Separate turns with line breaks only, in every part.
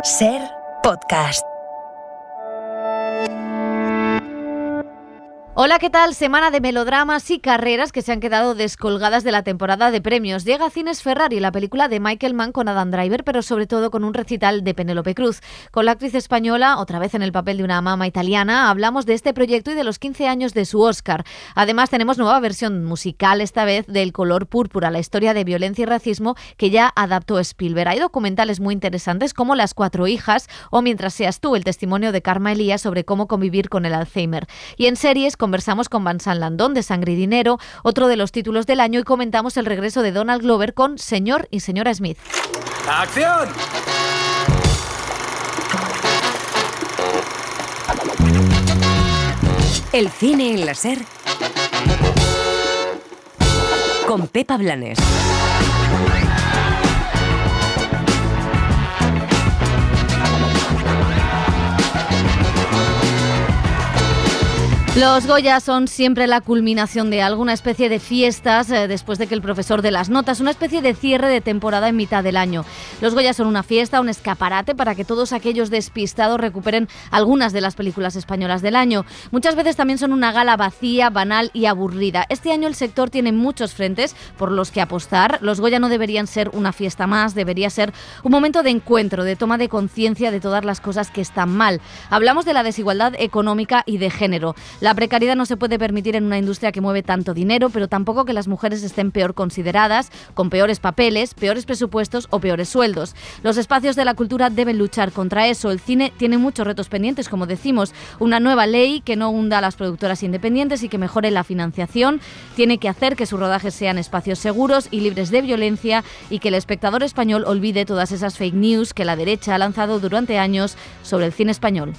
Ser podcast.
Hola, ¿qué tal? Semana de melodramas y carreras que se han quedado descolgadas de la temporada de premios. Llega a Cines Ferrari, la película de Michael Mann con Adam Driver, pero sobre todo con un recital de Penélope Cruz. Con la actriz española, otra vez en el papel de una mama italiana, hablamos de este proyecto y de los 15 años de su Oscar. Además, tenemos nueva versión musical, esta vez del Color Púrpura, la historia de violencia y racismo que ya adaptó Spielberg. Hay documentales muy interesantes como Las cuatro hijas o Mientras seas tú, el testimonio de Karma Elías sobre cómo convivir con el Alzheimer. Y en series conversamos con Vincent Landon de Sangre y Dinero, otro de los títulos del año, y comentamos el regreso de Donald Glover con Señor y Señora Smith.
¡Acción!
El cine en la Ser con Pepa Blanes.
Los Goya son siempre la culminación de algo, una especie de fiestas después de que el profesor dé las notas, una especie de cierre de temporada en mitad del año. Los Goya son una fiesta, un escaparate para que todos aquellos despistados recuperen algunas de las películas españolas del año. Muchas veces también son una gala vacía, banal y aburrida. Este año el sector tiene muchos frentes por los que apostar. Los Goya no deberían ser una fiesta más, debería ser un momento de encuentro, de toma de conciencia de todas las cosas que están mal. Hablamos de la desigualdad económica y de género. La precariedad no se puede permitir en una industria que mueve tanto dinero, pero tampoco que las mujeres estén peor consideradas, con peores papeles, peores presupuestos o peores sueldos. Los espacios de la cultura deben luchar contra eso. El cine tiene muchos retos pendientes, como decimos. Una nueva ley que no hunda a las productoras independientes y que mejore la financiación. Tiene que hacer que sus rodajes sean espacios seguros y libres de violencia, y que el espectador español olvide todas esas fake news que la derecha ha lanzado durante años sobre el cine español.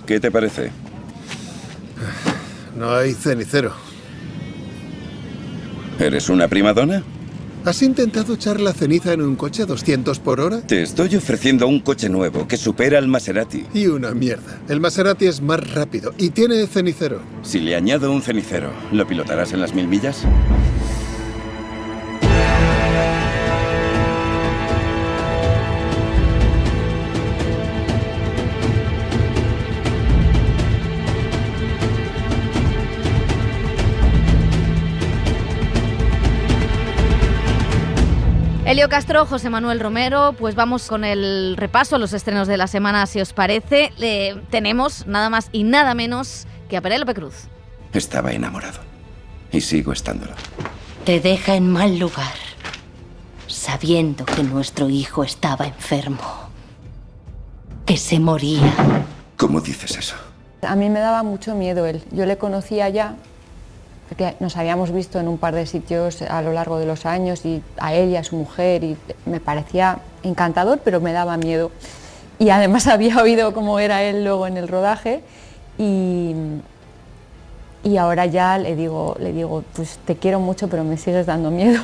¿Qué te parece?
No hay cenicero.
¿Eres una primadona?
¿Has intentado echar la ceniza en un coche a 200 por hora?
Te estoy ofreciendo un coche nuevo que supera al Maserati.
Y una mierda. El Maserati es más rápido y tiene cenicero.
Si le añado un cenicero, ¿lo pilotarás en las 1000 millas?
Elio Castro, José Manuel Romero, pues vamos con el repaso a los estrenos de la semana, si os parece. Tenemos nada más y nada menos que a Penélope Cruz.
Estaba enamorado. Y sigo estándolo.
Te deja en mal lugar, sabiendo que nuestro hijo estaba enfermo, que se moría.
¿Cómo dices eso?
A mí me daba mucho miedo él. Yo le conocía ya, porque nos habíamos visto en un par de sitios a lo largo de los años, y a él y a su mujer, y me parecía encantador, pero me daba miedo. Y además había oído cómo era él luego en el rodaje, y ahora ya le digo, pues te quiero mucho, pero me sigues dando miedo,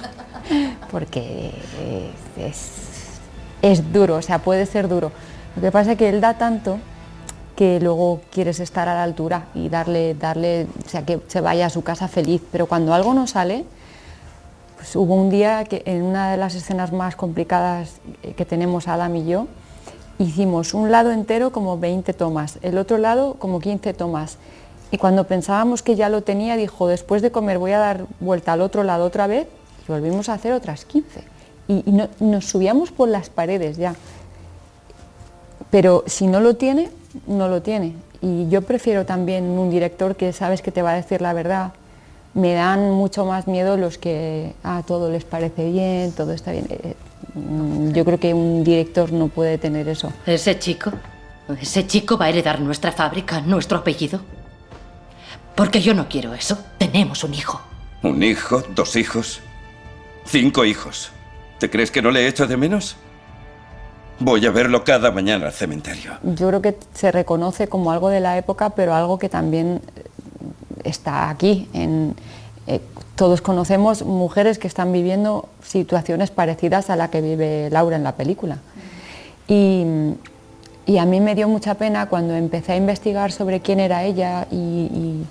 porque es duro, o sea, puede ser duro. Lo que pasa es que él da tanto que luego quieres estar a la altura y darle, o sea, que se vaya a su casa feliz, pero cuando algo no sale, pues hubo un día que en una de las escenas más complicadas que tenemos Adam y yo, hicimos un lado entero como 20 tomas, el otro lado como 15 tomas, y cuando pensábamos que ya lo tenía, dijo, después de comer voy a dar vuelta al otro lado otra vez, y volvimos a hacer otras 15, y nos subíamos por las paredes ya, pero si no lo tiene, no lo tiene. Y yo prefiero también un director que sabes que te va a decir la verdad. Me dan mucho más miedo los que a todo les parece bien, todo está bien. Yo creo que un director no puede tener eso.
Ese chico va a heredar nuestra fábrica, nuestro apellido. Porque yo no quiero eso. Tenemos un hijo.
¿Un hijo? ¿2 hijos? 5 hijos. ¿Te crees que no le echo de menos? Voy a verlo cada mañana al cementerio.
Yo creo que se reconoce como algo de la época, pero algo que también está aquí. Todos conocemos mujeres que están viviendo situaciones parecidas a la que vive Laura en la película. Y a mí me dio mucha pena cuando empecé a investigar sobre quién era ella y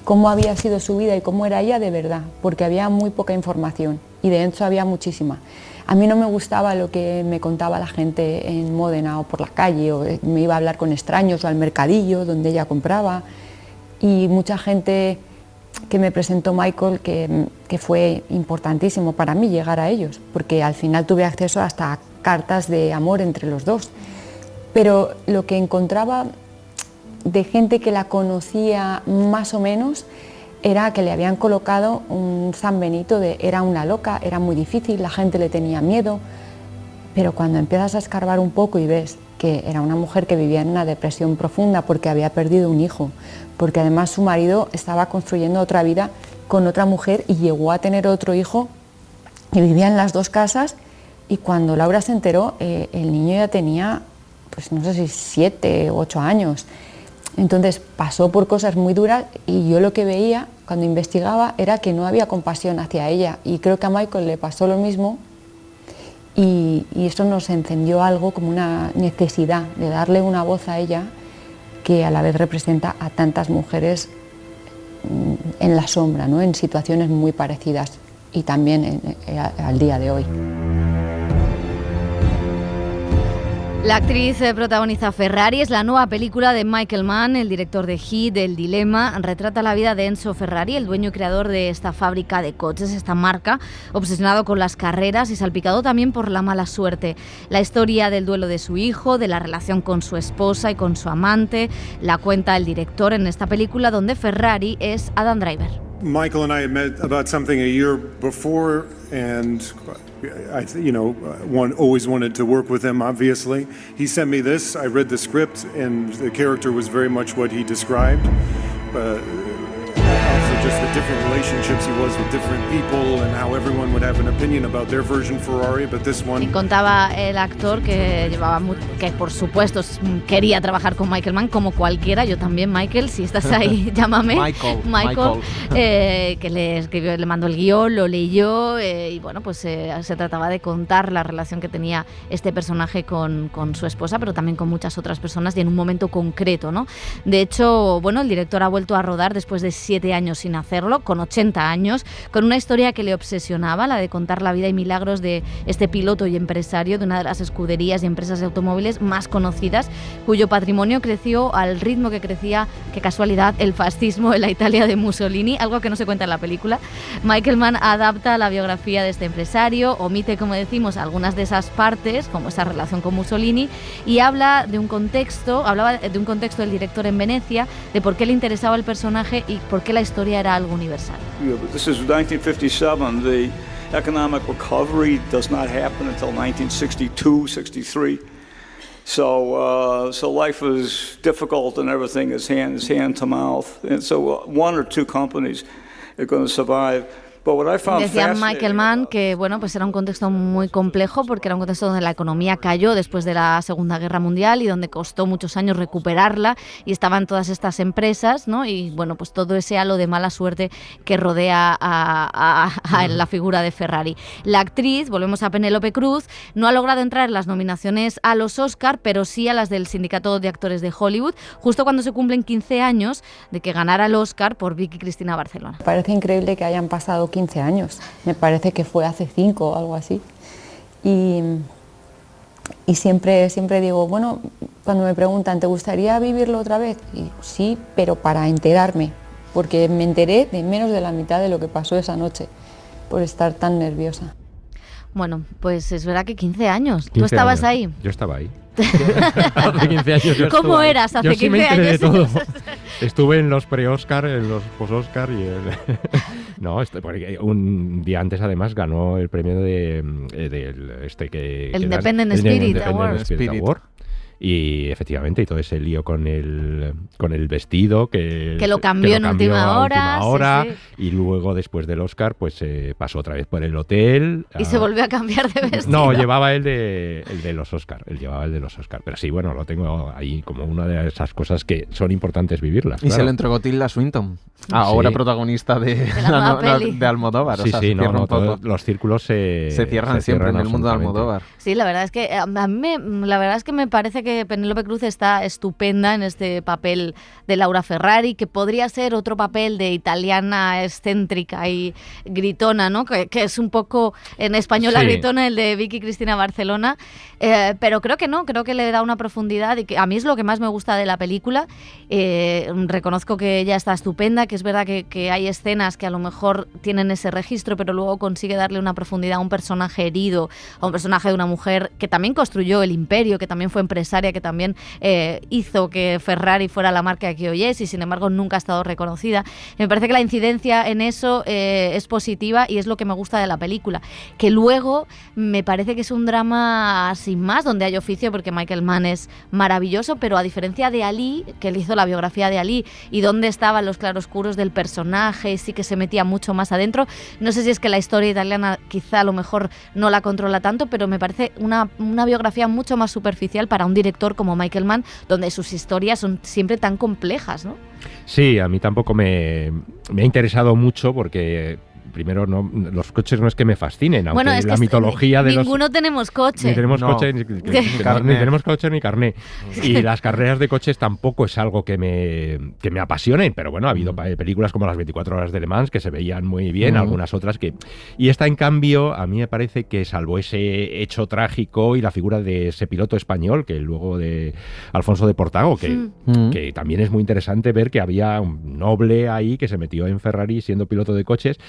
cómo había sido su vida y cómo era ella de verdad, porque había muy poca información y de hecho había muchísima. A mí no me gustaba lo que me contaba la gente en Módena o por la calle, o me iba a hablar con extraños o al mercadillo donde ella compraba, y mucha gente que me presentó Michael que fue importantísimo para mí llegar a ellos, porque al final tuve acceso hasta a cartas de amor entre los dos. Pero lo que encontraba de gente que la conocía más o menos era que le habían colocado un San Benito de era una loca, era muy difícil, la gente le tenía miedo, pero cuando empiezas a escarbar un poco y ves que era una mujer que vivía en una depresión profunda porque había perdido un hijo, porque además su marido estaba construyendo otra vida con otra mujer y llegó a tener otro hijo y vivía en las dos casas, y cuando Laura se enteró, el niño ya tenía, pues no sé si 7 u 8 años. Entonces pasó por cosas muy duras y yo lo que veía cuando investigaba era que no había compasión hacia ella, y creo que a Michael le pasó lo mismo, y eso nos encendió algo como una necesidad de darle una voz a ella que a la vez representa a tantas mujeres en la sombra, ¿no? En situaciones muy parecidas y también al día de hoy.
La actriz protagoniza Ferrari, es la nueva película de Michael Mann, el director de Heat, El Dilema. Retrata la vida de Enzo Ferrari, el dueño y creador de esta fábrica de coches, esta marca, obsesionado con las carreras y salpicado también por la mala suerte. La historia del duelo de su hijo, de la relación con su esposa y con su amante, la cuenta el director en esta película, donde Ferrari es Adam Driver.
Michael and I had met about something a year before, and one always wanted to work with him, obviously. He sent me this, I read the script, and the character was very much what he described. Also just the different relationships he was with different people and how everyone would have an opinion about their version Ferrari, but this one...
Y contaba el actor que que por supuesto quería trabajar con Michael Mann, como cualquiera, yo también, Michael, si estás ahí, llámame. Michael. Que le escribió, le mandó el guión, lo leyó, y bueno, pues se trataba de contar la relación que tenía este personaje con su esposa, pero también con muchas otras personas y en un momento concreto, ¿no? De hecho, bueno, el director ha vuelto a rodar después de 7 años sin hacerlo, con 80 años, con una historia que le obsesionaba, la de contar la vida y milagros de este piloto y empresario de una de las escuderías y empresas de automóviles más conocidas, cuyo patrimonio creció al ritmo que crecía, qué casualidad, el fascismo en la Italia de Mussolini, algo que no se cuenta en la película. Michael Mann adapta la biografía de este empresario, omite, como decimos, algunas de esas partes, como esa relación con Mussolini, y hablaba de un contexto del director en Venecia, de por qué le interesaba el personaje y por qué la historia era algo universal.
This is 1957. The economic recovery does not happen until 1962, 63. So life is difficult and everything is hand to mouth. And so one or two companies are going to survive.
Decía Michael Mann que bueno, pues era un contexto muy complejo, porque era un contexto donde la economía cayó después de la Segunda Guerra Mundial y donde costó muchos años recuperarla, y estaban todas estas empresas, ¿no? Y bueno, pues todo ese halo de mala suerte que rodea a la figura de Ferrari. La actriz, volvemos a Penélope Cruz, no ha logrado entrar en las nominaciones a los Oscar, pero sí a las del Sindicato de Actores de Hollywood, justo cuando se cumplen 15 años de que ganara el Oscar por Vicky Cristina Barcelona.
Parece increíble que hayan pasado 15 años, me parece que fue hace 5 o algo así, y siempre digo, bueno, cuando me preguntan, ¿te gustaría vivirlo otra vez? Y sí, pero para enterarme, porque me enteré de menos de la mitad de lo que pasó esa noche, por estar tan nerviosa.
Bueno, pues es verdad que 15 años, ¿tú estabas ahí?
Yo estaba ahí. Hace 15 años yo
¿Cómo
estuve.
eras hace
yo
15
sí me enteré
años?
De todo. Estuve en los pre-Oscar, en los post-Oscar y no, porque un día antes además ganó el premio del
el Independent Spirit Award.
Y efectivamente, y todo ese lío con el vestido que
lo cambió en última hora,
sí. Y luego después del Oscar pues pasó otra vez por el hotel
y se volvió a cambiar de vestido.
No, llevaba el de los Oscar, pero sí, bueno, lo tengo ahí como una de esas cosas que son importantes vivirlas.
Y claro. Se le entregó Tilda Swinton, ahora protagonota de Almodóvar.
Sí, o sea, todos los círculos se
cierran siempre en el mundo de Almodóvar.
Sí, la verdad es que a mí me parece que que Penélope Cruz está estupenda en este papel de Laura Ferrari, que podría ser otro papel de italiana excéntrica y gritona, ¿no? Que es un poco en español la gritona, el de Vicky Cristina Barcelona, pero creo que no, creo que le da una profundidad y que a mí es lo que más me gusta de la película. Reconozco que ella está estupenda, que es verdad que hay escenas que a lo mejor tienen ese registro, pero luego consigue darle una profundidad a un personaje herido, a un personaje de una mujer que también construyó el imperio, que también fue empresaria, que también hizo que Ferrari fuera la marca que hoy es y sin embargo nunca ha estado reconocida. Me parece que la incidencia en eso es positiva y es lo que me gusta de la película, que luego me parece que es un drama sin más, donde hay oficio, porque Michael Mann es maravilloso, pero a diferencia de Ali, que él hizo la biografía de Ali y donde estaban los claroscuros del personaje, sí que se metía mucho más adentro. No sé si es que la historia italiana quizá a lo mejor no la controla tanto, pero me parece una biografía mucho más superficial para un director como Michael Mann, donde sus historias son siempre tan complejas, ¿no?
Sí, a mí tampoco me ha interesado mucho porque... Primero, los coches no es que me fascinen, aunque
bueno, es
la
que
mitología de
ninguno tenemos coche.
Ni tenemos coche, ni tenemos coche ni carné. Y las carreras de coches tampoco es algo que me apasionen, pero bueno, ha habido películas como Las 24 horas de Le Mans que se veían muy bien, algunas otras que... Y esta, en cambio, a mí me parece que salvo ese hecho trágico y la figura de ese piloto español, que luego de Alfonso de Portago, que también es muy interesante ver que había un noble ahí que se metió en Ferrari siendo piloto de coches.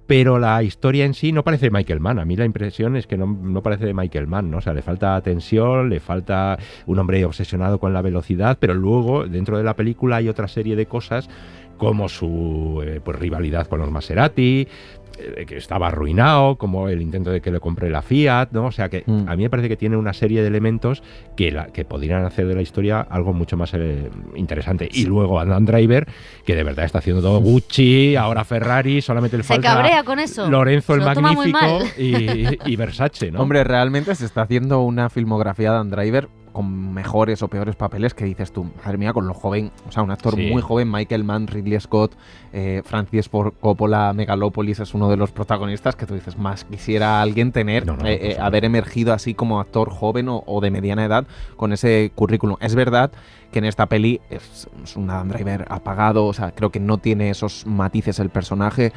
Pero la historia en sí no parece de Michael Mann. A mí la impresión es que no parece de Michael Mann, ¿no? O sea, le falta tensión, le falta un hombre obsesionado con la velocidad, pero luego, dentro de la película, hay otra serie de cosas como su rivalidad con los Maserati, que estaba arruinado, como el intento de que le compre la Fiat, ¿no? O sea que a mí me parece que tiene una serie de elementos que podrían hacer de la historia algo mucho más interesante. Sí. Y luego Adam Driver, que de verdad está haciendo todo Gucci, ahora Ferrari, solamente le falta...
Se cabrea con eso.
Lorenzo el Magnífico y Versace, ¿no?
Hombre, realmente se está haciendo una filmografía de Adam Driver con mejores o peores papeles que dices tú, madre mía, con lo joven, o sea, un actor muy joven, Michael Mann, Ridley Scott, Francis Ford Coppola, Megalopolis es uno de los protagonistas que tú dices, más quisiera alguien tener, haber emergido así como actor joven o de mediana edad con ese currículum. Es verdad que en esta peli es un Adam Driver apagado, o sea, creo que no tiene esos matices el personaje.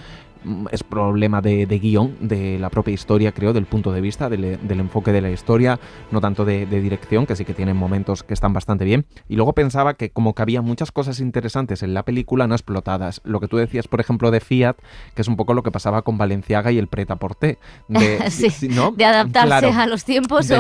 Es problema de guión, de la propia historia, creo, del punto de vista, del enfoque de la historia, no tanto de dirección, que sí que tienen momentos que están bastante bien. Y luego pensaba que como que había muchas cosas interesantes en la película no explotadas. Lo que tú decías, por ejemplo, de Fiat, que es un poco lo que pasaba con Balenciaga y el Pret-a-Porter. ¿no?
De adaptarse a los tiempos.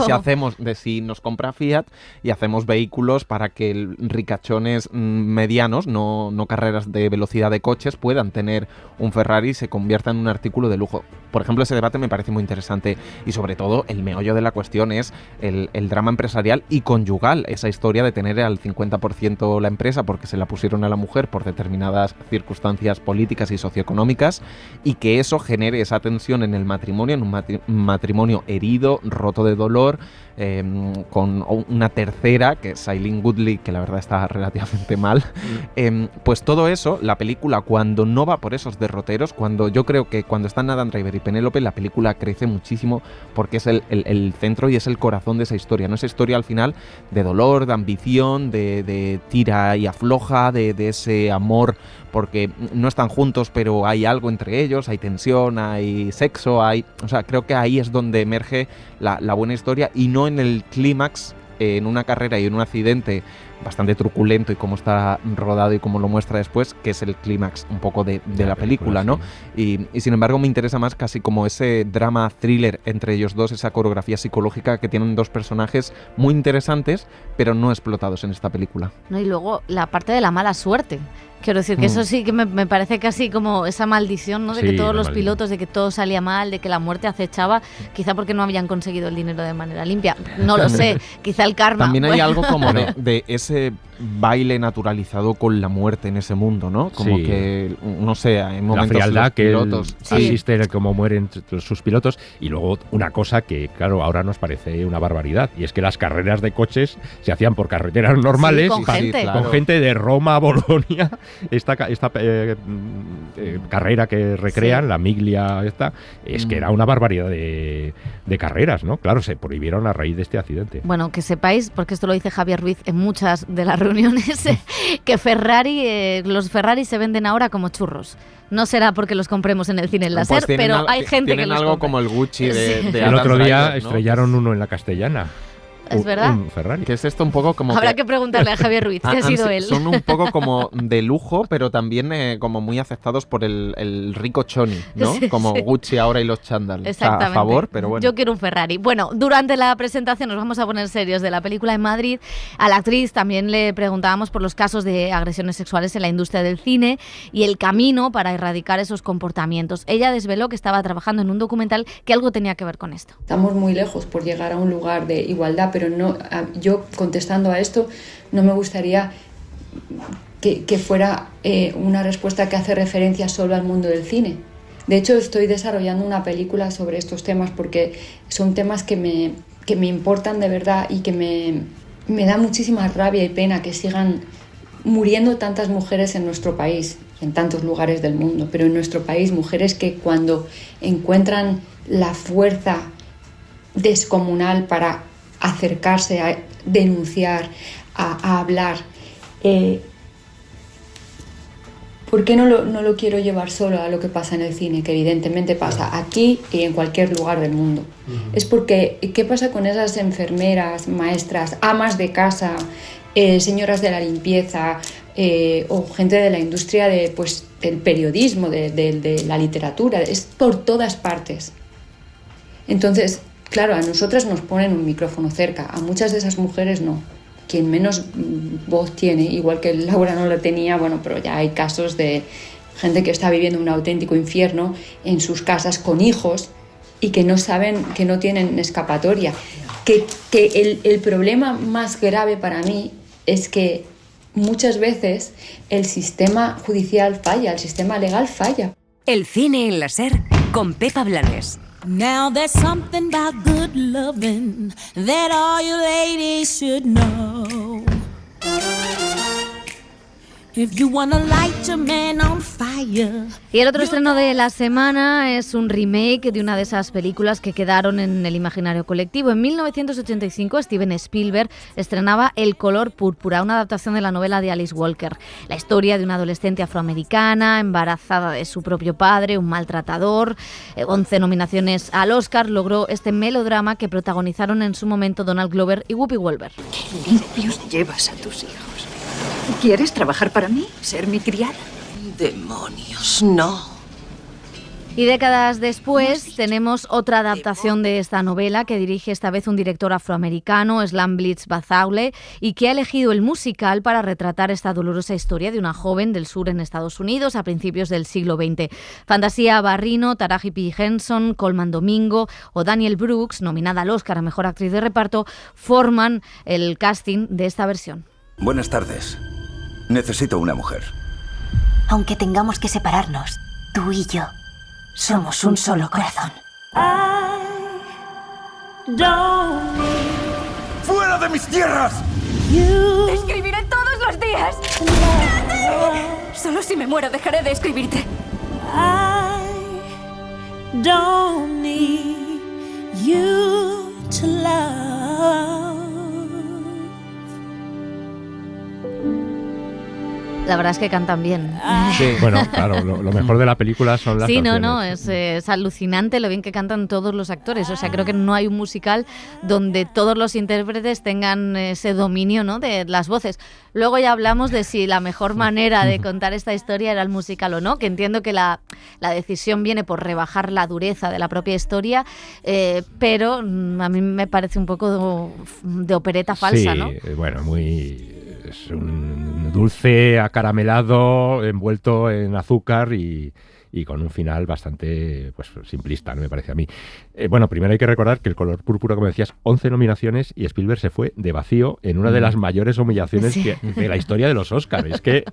Si nos compra Fiat y hacemos vehículos para que ricachones medianos, no carreras de velocidad de coches, puedan tener un Ferrari y se convierta en un artículo de lujo. Por ejemplo, ese debate me parece muy interesante y sobre todo el meollo de la cuestión es el drama empresarial y conyugal, esa historia de tener al 50% la empresa porque se la pusieron a la mujer por determinadas circunstancias políticas y socioeconómicas y que eso genere esa tensión en el matrimonio, en un matrimonio herido, roto de dolor, con una tercera, que es Shailene Woodley, que la verdad está relativamente mal. Pues todo eso, la película, cuando no va por esos derroteros, yo creo que cuando están Adam Driver y Penélope, la película crece muchísimo porque es el centro y es el corazón de esa historia, ¿no? Esa historia al final de dolor, de ambición, de tira y afloja, de ese amor, porque no están juntos, pero hay algo entre ellos, hay tensión, hay sexo, o sea, creo que ahí es donde emerge la buena historia y no en el clímax, en una carrera y en un accidente bastante truculento y cómo está rodado y cómo lo muestra después, que es el clímax un poco de la película, ¿no? Sí. Y sin embargo me interesa más casi como ese drama thriller entre ellos dos, esa coreografía psicológica que tienen dos personajes muy interesantes, pero no explotados en esta película.
No, y luego la parte de la mala suerte. Quiero decir que eso sí que me parece casi como esa maldición, ¿no? De que todos los pilotos, de que todo salía mal, de que la muerte acechaba, quizá porque no habían conseguido el dinero de manera limpia. No lo sé, quizá el karma.
También hay algo como de ese baile naturalizado con la muerte en ese mundo, ¿no? Como
Sí.
que, no sé, en momentos
La frialdad
los
que
pilotos...
asiste como mueren sus pilotos. Y luego una cosa que, claro, ahora nos parece una barbaridad, y es que las carreras de coches se hacían por carreteras normales,
con gente.
claro.
con gente de Roma a Bolonia. Esta carrera que recrean, la Miglia esta, es que era una barbaridad de carreras, ¿no? Claro, se prohibieron a raíz de este accidente.
Bueno, que sepáis, porque esto lo dice Javier Ruiz en muchas de las reuniones, que los Ferrari se venden ahora como churros. No será porque los compremos en el cine en láser,
Pues
pero hay gente que
tienen
los
algo
compra.
como el Gucci de
Sí.
de
El
Adam
otro día
Driver, ¿no?
estrellaron uno en la Castellana.
¿Es verdad?
Un Ferrari.
Que es esto un poco como
Habrá que preguntarle a Javier Ruiz, que ha sido él.
Son un poco como de lujo, pero también como muy aceptados por el rico choni, ¿no?
Sí,
como
sí.
Gucci ahora y los chándal.
Exactamente.
A favor, pero bueno.
Yo quiero un Ferrari. Bueno, durante la presentación nos vamos a poner serios de la película en Madrid. A la actriz también le preguntábamos por los casos de agresiones sexuales en la industria del cine y el camino para erradicar esos comportamientos. Ella desveló que estaba trabajando en un documental que algo tenía que ver con esto.
Estamos muy lejos por llegar a un lugar de igualdad, pero no, yo contestando a esto no me gustaría que fuera una respuesta que hace referencia solo al mundo del cine. De hecho, estoy desarrollando una película sobre estos temas porque son temas que me importan de verdad y que me da muchísima rabia y pena que sigan muriendo tantas mujeres en nuestro país, en tantos lugares del mundo, pero en nuestro país, mujeres que cuando encuentran la fuerza descomunal para acercarse a denunciar, a hablar, ¿por qué no lo quiero llevar solo a lo que pasa en el cine? Que evidentemente pasa aquí y en cualquier lugar del mundo. Es porque, ¿qué pasa con esas enfermeras, maestras, amas de casa, señoras de la limpieza o gente de la industria del periodismo, de la literatura? Es por todas partes. Entonces, claro, a nosotras nos ponen un micrófono cerca, a muchas de esas mujeres no. Quien menos voz tiene, igual que Laura no la tenía, bueno, pero ya hay casos de gente que está viviendo un auténtico infierno en sus casas con hijos y que no saben, que no tienen escapatoria. Que el problema más grave para mí es que muchas veces el sistema judicial falla, el sistema legal falla.
El cine en la SER con Pepa Blanes.
Now there's something about good loving that all you ladies should know. If you wanna light your man on fire.
Y el otro estreno de la semana es un remake de una de esas películas que quedaron en el imaginario colectivo. En 1985, Steven Spielberg estrenaba El color púrpura, una adaptación de la novela de Alice Walker. La historia de una adolescente afroamericana embarazada de su propio padre, un maltratador. 11 nominaciones al Oscar logró este melodrama que protagonizaron en su momento Donald Glover y Whoopi Goldberg.
¿Qué limpios llevas a tus hijos? ¿Quieres trabajar para mí? ¿Ser mi criada?
Demonios, no.
Y décadas después tenemos otra adaptación de esta novela que dirige esta vez un director afroamericano, Slam Blitz Bazaule, y que ha elegido el musical para retratar esta dolorosa historia de una joven del sur en Estados Unidos a principios del siglo XX. Fantasía Barrino, Taraji P. Henson, Colman Domingo o Daniel Brooks, nominada al Oscar a Mejor Actriz de Reparto, forman el casting de esta versión.
Buenas tardes. Necesito una mujer.
Aunque tengamos que separarnos, tú y yo somos un solo corazón.
¡Fuera de mis tierras!
Te escribiré todos los días. Solo si me muero dejaré de escribirte.
I don't need you to love.
La verdad es que cantan bien.
Sí. Bueno, claro, lo mejor de la película son las canciones.
Es alucinante lo bien que cantan todos los actores. O sea, creo que no hay un musical donde todos los intérpretes tengan ese dominio, ¿no?, de las voces. Luego ya hablamos de si la mejor manera de contar esta historia era el musical o no, que entiendo que la decisión viene por rebajar la dureza de la propia historia, pero a mí me parece un poco de opereta falsa, ¿no?
Bueno, es un dulce acaramelado envuelto en azúcar y y con un final bastante pues simplista, ¿no? Me parece a mí. Bueno, primero hay que recordar que El color púrpura, como decías, 11 nominaciones y Spielberg se fue de vacío en una de las mayores humillaciones de la historia de los Oscars. Es que,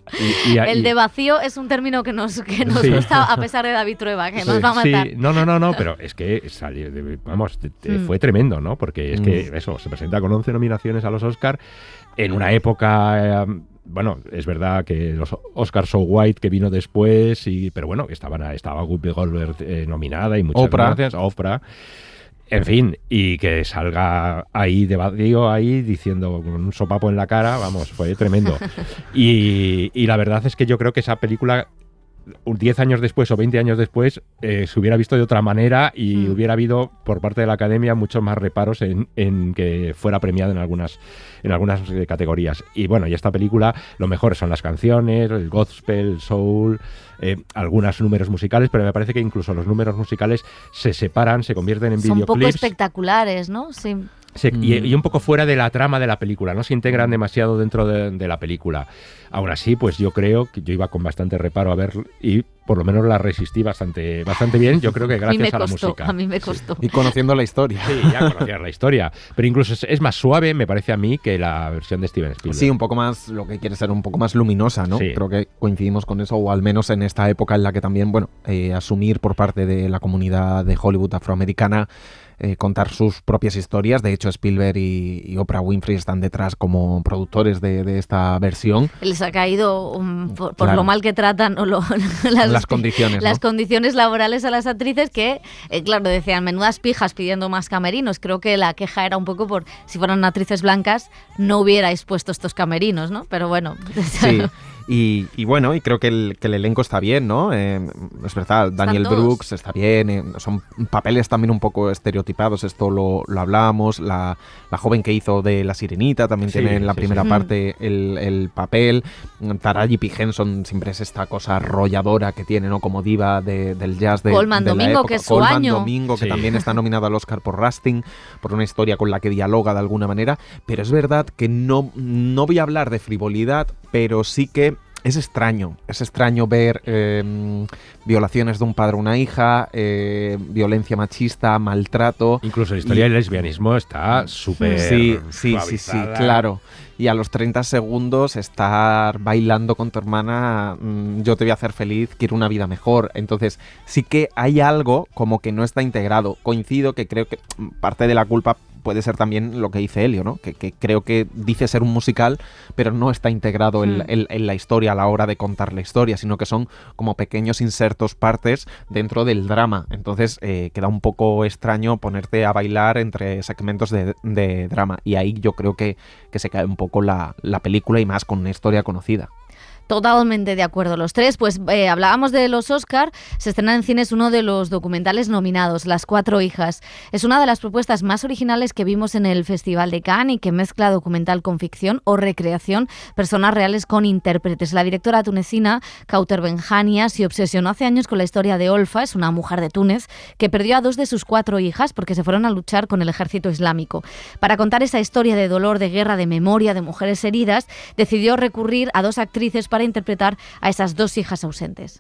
el de vacío es un término que nos gusta, a pesar de David Trueba, que nos va a matar.
Sí, no, pero es que fue tremendo, ¿no? Porque es que eso, se presenta con 11 nominaciones a los Oscars en una época... Bueno, es verdad que los Oscars So White que vino después, pero bueno, estaba Whoopi Goldberg nominada y muchas nominaciones, Oprah. En fin, y que salga ahí de vacío, ahí diciendo con un sopapo en la cara, vamos, fue tremendo. Y la verdad es que yo creo que esa película, 10 años después o 20 años después, se hubiera visto de otra manera y hubiera habido por parte de la Academia muchos más reparos en que fuera premiada en algunas categorías. Y bueno, y esta película, lo mejor son las canciones, el gospel, el soul, algunos números musicales, pero me parece que incluso los números musicales se separan, se convierten en videoclips.
Son poco espectaculares, ¿no? Sí.
Y un poco fuera de la trama de la película, no se integran demasiado dentro de la película. Aún así, pues yo creo que yo iba con bastante reparo a ver y por lo menos la resistí bastante bien. Yo creo que gracias a la música.
A mí me costó.
Y conociendo la historia.
Sí, ya conocías la historia. Pero incluso es más suave, me parece a mí, que la versión de Steven Spielberg.
Sí, un poco más, lo que quiere ser un poco más luminosa, ¿no?
Sí.
Creo que coincidimos con eso, o al menos en esta época en la que también, bueno, asumir por parte de la comunidad de Hollywood afroamericana contar sus propias historias. De hecho, Spielberg y Oprah Winfrey están detrás como productores de esta versión.
Les ha caído por lo mal que tratan o
las condiciones,
las condiciones laborales a las actrices que, claro, decían menudas pijas pidiendo más camerinos. Creo que la queja era un poco por si fueran actrices blancas no hubierais puesto estos camerinos, ¿no? Pero bueno.
Sí. Y bueno, y creo que el elenco está bien, ¿no? Es verdad, Daniel Brooks está bien, son papeles también un poco estereotipados, esto lo hablábamos, la joven que hizo de La Sirenita también tiene en la primera parte el papel, Taraji P. Henson siempre es esta cosa arrolladora que tiene, ¿no? Como diva del jazz de
Colman
de la
Domingo,
época.
que es su año.
Domingo, que también está nominado al Oscar por Rustin, por una historia con la que dialoga de alguna manera, pero es verdad que no voy a hablar de frivolidad, pero sí que es extraño ver violaciones de un padre a una hija, violencia machista, maltrato.
Incluso la historia del lesbianismo está súper
Sí, claro. Y a los 30 segundos estar bailando con tu hermana, yo te voy a hacer feliz, quiero una vida mejor. Entonces sí que hay algo como que no está integrado. Coincido que creo que parte de la culpa puede ser también lo que dice Elio, ¿no? Que creo que dice ser un musical, pero no está integrado en la historia a la hora de contar la historia, sino que son como pequeños insertos, partes dentro del drama. Entonces queda un poco extraño ponerte a bailar entre segmentos de drama. Y ahí yo creo que se cae un poco la película y más con una historia conocida.
Totalmente de acuerdo los tres. Pues hablábamos de los Oscar, se estrena en cines uno de los documentales nominados, Las cuatro hijas. Es una de las propuestas más originales que vimos en el Festival de Cannes y que mezcla documental con ficción o recreación, personas reales con intérpretes. La directora tunecina Kauter Benhania se obsesionó hace años con la historia de Olfa, es una mujer de Túnez que perdió a 2 de sus 4 hijas porque se fueron a luchar con el ejército islámico. Para contar esa historia de dolor, de guerra, de memoria, de mujeres heridas, decidió recurrir a 2 actrices para interpretar a esas 2 hijas ausentes.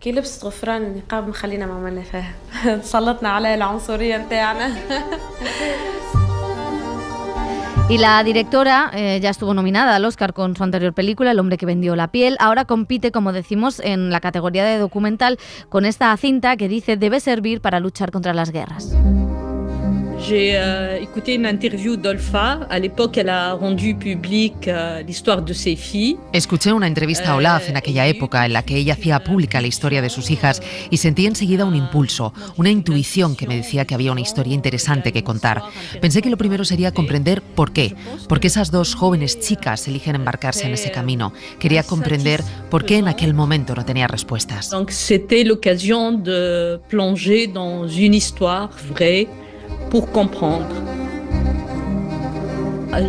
Y la directora ya estuvo nominada al Oscar con su anterior película, El hombre que vendió la piel. Ahora compite, como decimos, en la categoría de documental con esta cinta que dice debe servir para luchar contra las guerras.
J'ai écouté une interview d'Olfa. À l'époque, elle a rendu publique l'histoire de ses filles.
Escuché una entrevista a Olaf en aquella época en la que ella hacía pública la historia de sus hijas y sentí enseguida un impulso, una intuición que me decía que había una historia interesante que contar. Pensé que lo primero sería comprender por qué esas 2 jóvenes chicas eligen embarcarse en ese camino. Quería comprender por qué en aquel momento no tenía respuestas.
Donc c'était l'occasion de plonger dans une histoire vraie pour comprendre.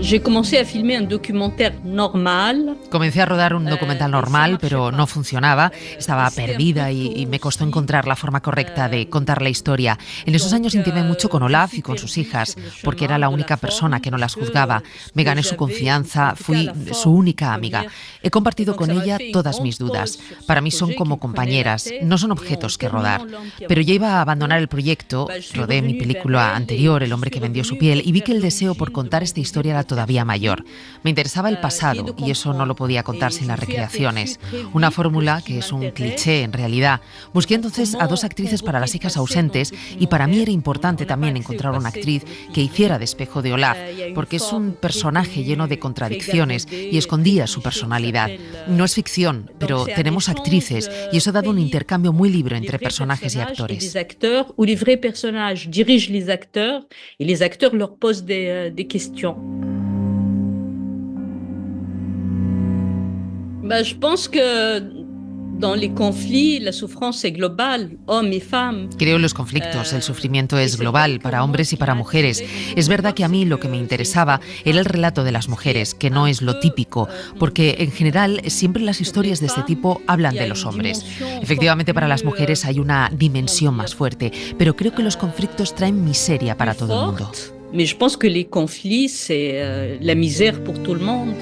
J'ai commencé à filmer un documentaire normal.
Comencé a rodar un documental normal, pero no funcionaba. Estaba perdida y me costó encontrar la forma correcta de contar la historia. En esos años intimé mucho con Olaf y con sus hijas, porque era la única persona que no las juzgaba. Me gané su confianza, fui su única amiga. He compartido con ella todas mis dudas. Para mí son como compañeras, no son objetos que rodar. Pero ya iba a abandonar el proyecto, rodé mi película anterior, El hombre que vendió su piel, y vi que el deseo por contar esta historia era todavía mayor. Me interesaba el pasado y eso no lo podía contar sin las recreaciones. Una fórmula que es un cliché en realidad. Busqué entonces a 2 actrices para las hijas ausentes y para mí era importante también encontrar una actriz que hiciera de espejo de Olaf, porque es un personaje lleno de contradicciones y escondía su personalidad. No es ficción, pero tenemos actrices y eso ha dado un intercambio muy libre entre personajes y actores.
Où les vrais personnages dirigent les acteurs et les acteurs leur posent des questions. Je pense que dans les conflits, la souffrance est globale, hommes et femmes.
Creo en los conflictos, el sufrimiento es global para hombres y para mujeres. Es verdad que a mí lo que me interesaba era el relato de las mujeres, que no es lo típico, porque en general siempre las historias de este tipo hablan de los hombres. Efectivamente, para las mujeres hay una dimensión más fuerte, pero creo que los conflictos traen miseria para todo el mundo.
Mais je pense que les conflits, c'est la misère pour tout le monde.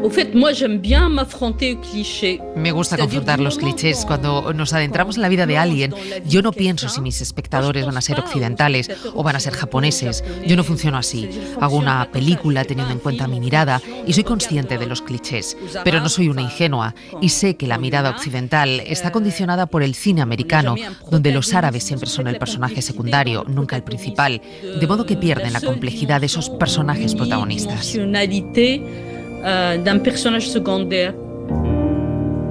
Au fait, moi, j'aime bien m'affronter aux clichés.
Me gusta confrontar los clichés. Cuando nos adentramos en la vida de alguien, yo no pienso si mis espectadores van a ser occidentales o van a ser japoneses. Yo no funciono así. Hago una película teniendo en cuenta mi mirada y soy consciente de los clichés. Pero no soy una ingenua y sé que la mirada occidental está condicionada por el cine americano, donde los árabes siempre son el personaje secundario, nunca el principal, de modo que pierden la complejidad de esos personajes protagonistas.
D'un personnage secondaire.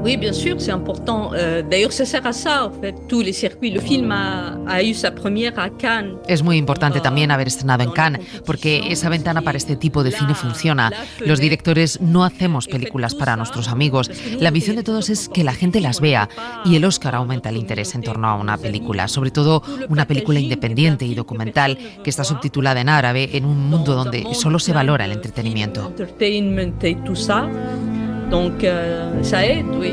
Oui, bien sûr, c'est important. D'ailleurs, ça sert à ça, en fait, tous les circuits. Le film a eu sa première à Cannes.
Es muy importante también haber estrenado en Cannes, porque esa ventana para este tipo de cine funciona. Los directores no hacemos películas para nuestros amigos. La ambición de todos es que la gente las vea, y el Oscar aumenta el interés en torno a una película, sobre todo una película independiente y documental que está subtitulada en árabe en un mundo donde solo se valora el entretenimiento.
Entertainment et tout ça. Donc, ça aide, oui.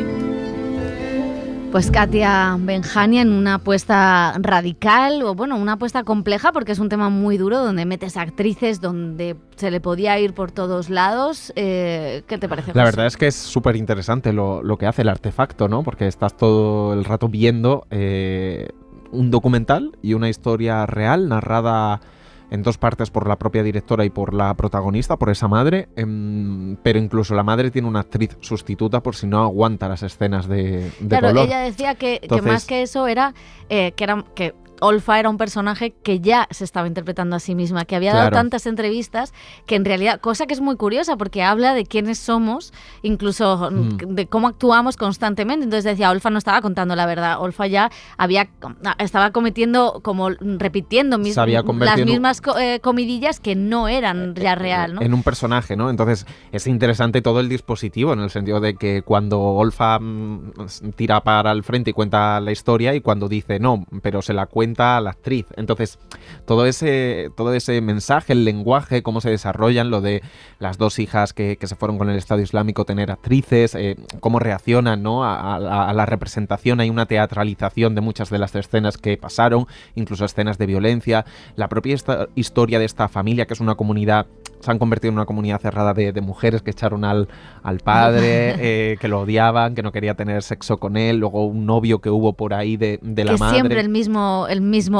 Pues Katia Benjania en una apuesta radical, o bueno, una apuesta compleja porque es un tema muy duro, donde metes actrices, donde se le podía ir por todos lados. ¿Qué te parece, José?
La verdad es que es súper interesante lo que hace el artefacto, ¿no? Porque estás todo el rato viendo un documental y una historia real narrada en 2 partes por la propia directora y por la protagonista, por esa madre, pero incluso la madre tiene una actriz sustituta por si no aguanta las escenas de
claro,
color.
Ella decía que más que eso era que Olfa era un personaje que ya se estaba interpretando a sí misma, que había dado tantas entrevistas que en realidad, cosa que es muy curiosa porque habla de quiénes somos, incluso de cómo actuamos constantemente. Entonces decía, Olfa no estaba contando la verdad, Olfa ya estaba cometiendo, como repitiendo las mismas comidillas que no eran ya real, ¿no?
En un personaje, ¿no? Entonces es interesante todo el dispositivo, en el sentido de que cuando Olfa tira para el frente y cuenta la historia, y cuando dice no, pero se la cuenta a la actriz. Entonces, todo ese mensaje, el lenguaje, cómo se desarrollan, lo de las 2 hijas que se fueron con el Estado Islámico, tener actrices, cómo reaccionan, ¿no? a la representación. Hay una teatralización de muchas de las escenas que pasaron, incluso escenas de violencia. La propia historia de esta familia, que es una comunidad, se han convertido en una comunidad cerrada de mujeres que echaron al padre, que lo odiaban, que no quería tener sexo con él, luego un novio que hubo por ahí de la madre.
Siempre el mismo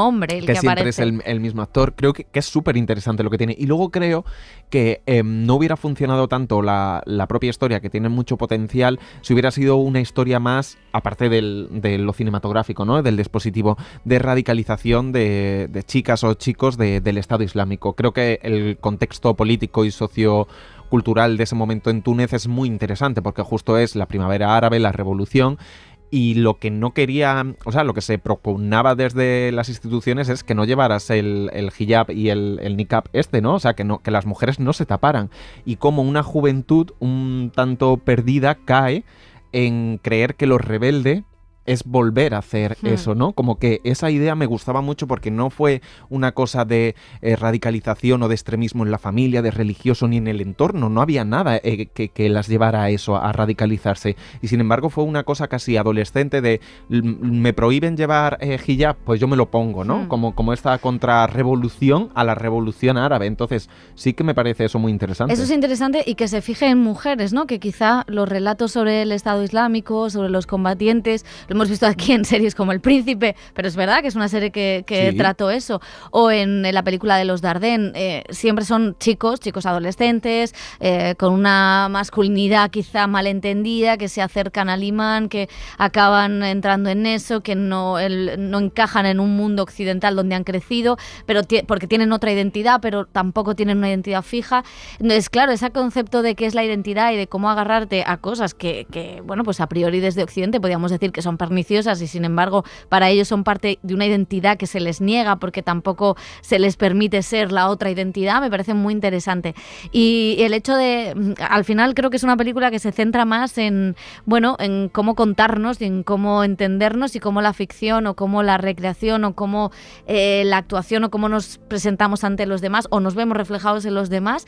hombre el que
siempre
aparece.
Es el mismo actor. Creo que es súper interesante lo que tiene. Y luego creo que no hubiera funcionado tanto la propia historia, que tiene mucho potencial, si hubiera sido una historia más, aparte de lo cinematográfico, ¿no? Del dispositivo de radicalización de chicas o chicos del Estado Islámico. Creo que el contexto político y sociocultural de ese momento en Túnez es muy interesante, porque justo es la primavera árabe, la revolución. Y lo que no quería, o sea, lo que se propugnaba desde las instituciones es que no llevaras el hijab y el niqab ¿no? O sea, que las mujeres no se taparan. Y como una juventud un tanto perdida cae en creer que lo rebelde es volver a hacer eso, ¿no? Como que esa idea me gustaba mucho porque no fue una cosa de radicalización o de extremismo en la familia, de religioso ni en el entorno, no había nada que las llevara a eso, a radicalizarse, y sin embargo fue una cosa casi adolescente de me prohíben llevar hijab, pues yo me lo pongo, ¿no? Como esta contrarrevolución a la revolución árabe. Entonces sí que me parece eso muy interesante.
Eso es interesante, y que se fije en mujeres, ¿no? Que quizá los relatos sobre el Estado Islámico, sobre los combatientes, lo hemos visto aquí en series como El Príncipe, pero es verdad que es una serie que sí, trató eso, o en la película de los Dardenne, siempre son chicos adolescentes, con una masculinidad quizá malentendida, que se acercan al imán, que acaban entrando en eso, que no encajan en un mundo occidental donde han crecido, pero porque tienen otra identidad, pero tampoco tienen una identidad fija. Entonces, claro, ese concepto de qué es la identidad y de cómo agarrarte a cosas que bueno, pues a priori desde Occidente podríamos decir que son perniciosas, y sin embargo para ellos son parte de una identidad que se les niega porque tampoco se les permite ser la otra identidad, me parece muy interesante. Y el hecho de, al final creo que es una película que se centra más en cómo contarnos y en cómo entendernos, y cómo la ficción o cómo la recreación o cómo la actuación o cómo nos presentamos ante los demás o nos vemos reflejados en los demás,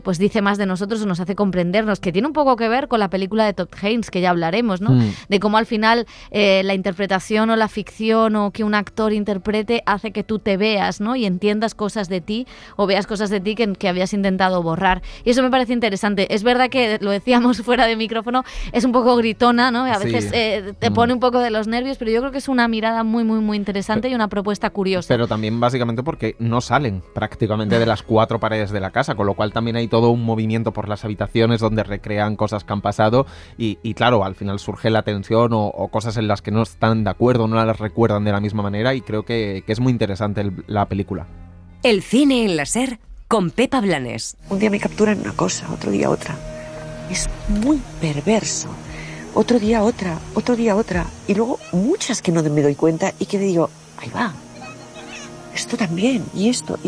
pues dice más de nosotros o nos hace comprendernos, que tiene un poco que ver con la película de Todd Haynes, que ya hablaremos, ¿no? De cómo al final la interpretación o la ficción o que un actor interprete hace que tú te veas, ¿no? Y entiendas cosas de ti o veas cosas de ti que habías intentado borrar. Y eso me parece interesante. Es verdad que, lo decíamos fuera de micrófono, es un poco gritona, ¿no? A veces te pone un poco de los nervios, pero yo creo que es una mirada muy, muy, muy interesante y una propuesta curiosa.
Pero también básicamente porque no salen prácticamente de las 4 paredes de la casa, con lo cual también hay todo un movimiento por las habitaciones donde recrean cosas que han pasado y claro, al final surge la tensión o cosas en las que no están de acuerdo, no las recuerdan de la misma manera, y creo que es muy interesante la película.
El cine en la SER con Pepa Blanes.
Un día me capturan una cosa, otro día otra. Es muy perverso. Otro día otra, y luego muchas que no me doy cuenta y que digo, ahí va, esto también, y esto.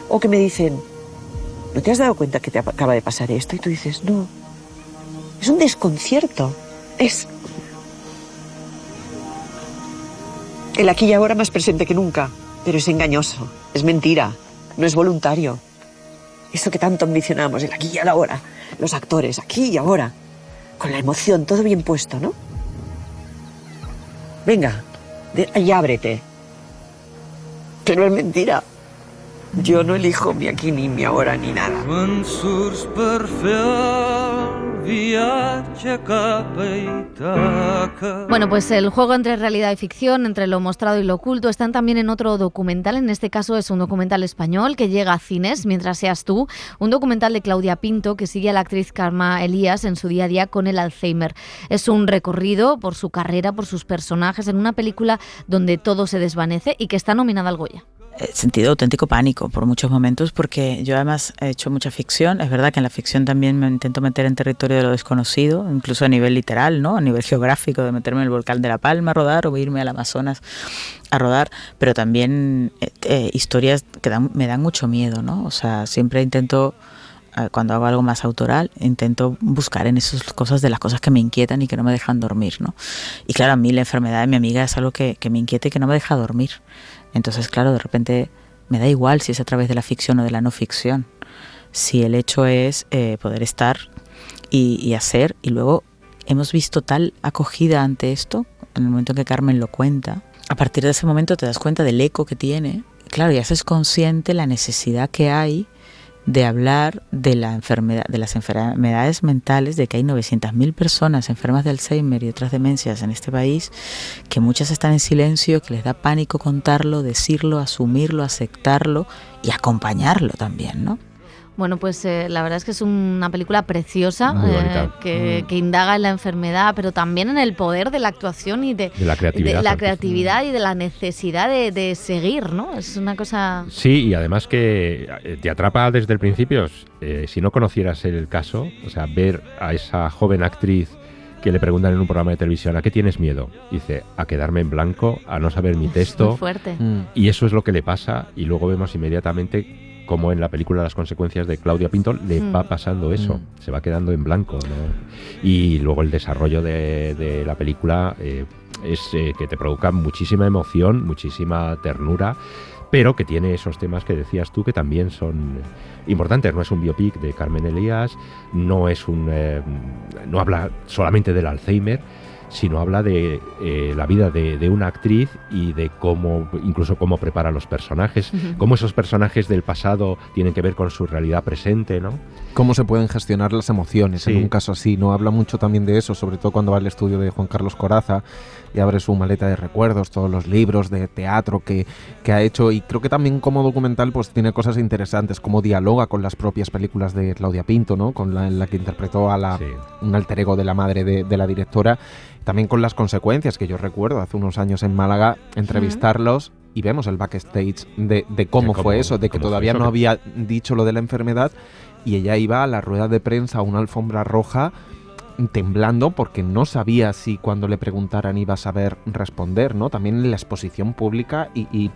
O que me dicen, ¿no te has dado cuenta que te acaba de pasar esto? Y tú dices, no. Es un desconcierto. Es el aquí y ahora más presente que nunca, pero es engañoso, es mentira, no es voluntario. Eso que tanto ambicionamos, el aquí y el ahora, los actores, aquí y ahora, con la emoción, todo bien puesto, ¿no? Venga, y ábrete. Pero es mentira. Yo no elijo mi aquí, ni mi ahora, ni nada.
Bueno, pues el juego entre realidad y ficción, entre lo mostrado y lo oculto, están también en otro documental. En este caso es un documental español que llega a cines, Mientras seas tú, un documental de Claudia Pinto que sigue a la actriz Karma Elías en su día a día con el Alzheimer. Es un recorrido por su carrera, por sus personajes, en una película donde todo se desvanece y que está nominada al Goya.
He sentido auténtico pánico por muchos momentos, porque yo además he hecho mucha ficción. Es verdad que en la ficción también me intento meter en territorio de lo desconocido, incluso a nivel literal, ¿no? A nivel geográfico, de meterme en el volcán de La Palma a rodar o irme al Amazonas a rodar, pero también historias que me dan mucho miedo, ¿no? O sea, siempre intento, cuando hago algo más autoral, intento buscar en esas cosas de las cosas que me inquietan y que no me dejan dormir, ¿no? Y claro, a mí la enfermedad de mi amiga es algo que me inquieta y que no me deja dormir. Entonces, claro, de repente me da igual si es a través de la ficción o de la no ficción. Si el hecho es poder estar y hacer, y luego hemos visto tal acogida ante esto, en el momento en que Carmen lo cuenta, a partir de ese momento te das cuenta del eco que tiene. Claro, y haces consciente la necesidad que hay de hablar de la enfermedad, de las enfermedades mentales, de que hay 900.000 personas enfermas de Alzheimer y otras demencias en este país, que muchas están en silencio, que les da pánico contarlo, decirlo, asumirlo, aceptarlo y acompañarlo también, ¿no?
Bueno, pues la verdad es que es una película preciosa, que indaga en la enfermedad, pero también en el poder de la actuación y de la creatividad, y de la necesidad de seguir, ¿no? Es una cosa...
Sí, y además que te atrapa desde el principio. Si no conocieras el caso, o sea, ver a esa joven actriz que le preguntan en un programa de televisión, ¿a qué tienes miedo? Dice, a quedarme en blanco, a no saber mi texto.
Muy fuerte.
Y eso es lo que le pasa, y luego vemos inmediatamente como en la película Las consecuencias de Claudia Pinto le va pasando eso, se va quedando en blanco, ¿no? Y luego el desarrollo de la película es que te provoca muchísima emoción, muchísima ternura, pero que tiene esos temas que decías tú que también son importantes. No es un biopic de Carmen Elías, no habla solamente del Alzheimer, sino habla de la vida de una actriz y de incluso cómo prepara los personajes, cómo esos personajes del pasado tienen que ver con su realidad presente, ¿no?
Cómo se pueden gestionar las emociones en un caso así, ¿no? Habla mucho también de eso, sobre todo cuando va al estudio de Juan Carlos Corazza y abre su maleta de recuerdos, todos los libros de teatro que ha hecho, y creo que también como documental pues tiene cosas interesantes, cómo dialoga con las propias películas de Claudia Pinto, ¿no? Con la que interpretó a un alter ego de la madre de la directora, también con las consecuencias, que yo recuerdo hace unos años en Málaga entrevistarlos y vemos el backstage de cómo fue eso, de que todavía no había dicho lo de la enfermedad y ella iba a la rueda de prensa, a una alfombra roja, temblando porque no sabía si cuando le preguntaran iba a saber responder, ¿no? También en la exposición pública y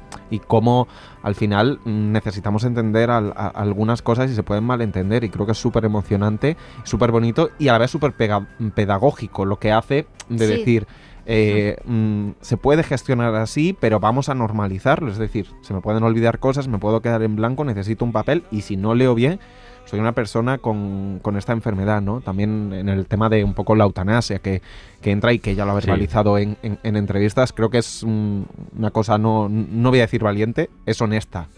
cómo al final necesitamos entender algunas cosas y se pueden malentender, y creo que es súper emocionante, súper bonito y a la vez súper pedagógico lo que hace de decir... se puede gestionar así, pero vamos a normalizarlo, es decir, se me pueden olvidar cosas, me puedo quedar en blanco, necesito un papel y si no leo bien, soy una persona con esta enfermedad, ¿no? También en el tema de un poco la eutanasia que entra y que ella lo ha verbalizado en entrevistas, creo que es una cosa, no voy a decir valiente, es honesta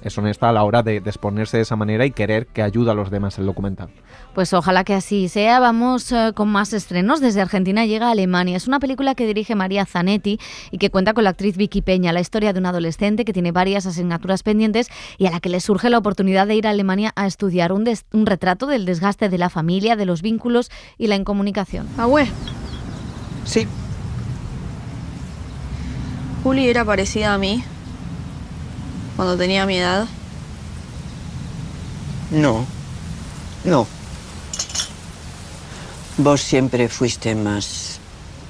a la hora de exponerse de esa manera y querer que ayude a los demás el documental.
Pues ojalá que así sea. Vamos con más estrenos. Desde Argentina llega a Alemania. Es una película que dirige María Zanetti y que cuenta con la actriz Vicky Peña, la historia de un adolescente que tiene varias asignaturas pendientes y a la que le surge la oportunidad de ir a Alemania a estudiar un retrato del desgaste de la familia, de los vínculos y la incomunicación.
Abue.
Sí.
Juli era parecida a mí cuando tenía mi edad.
No. Vos siempre fuiste más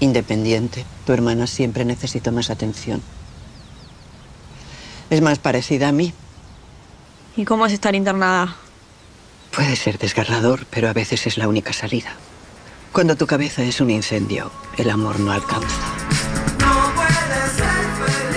independiente. Tu hermana siempre necesitó más atención. Es más parecida a mí.
¿Y cómo es estar internada?
Puede ser desgarrador, pero a veces es la única salida. Cuando tu cabeza es un incendio, el amor no alcanza.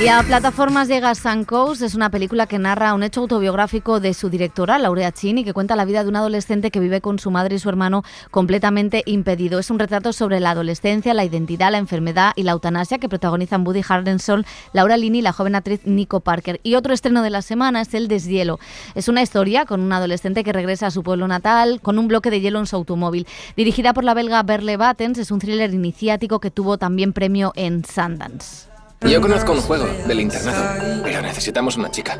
Y a plataformas llega Sun Coast. Es una película que narra un hecho autobiográfico de su directora, Laurea Chin, y que cuenta la vida de un adolescente que vive con su madre y su hermano completamente impedido. Es un retrato sobre la adolescencia, la identidad, la enfermedad y la eutanasia que protagonizan Woody Harrelson, Laura Linney y la joven actriz Nico Parker. Y otro estreno de la semana es El deshielo. Es una historia con un adolescente que regresa a su pueblo natal con un bloque de hielo en su automóvil. Dirigida por la belga Berle Battens, es un thriller iniciático que tuvo también premio en Sundance.
Yo conozco un juego del internado, pero necesitamos una chica.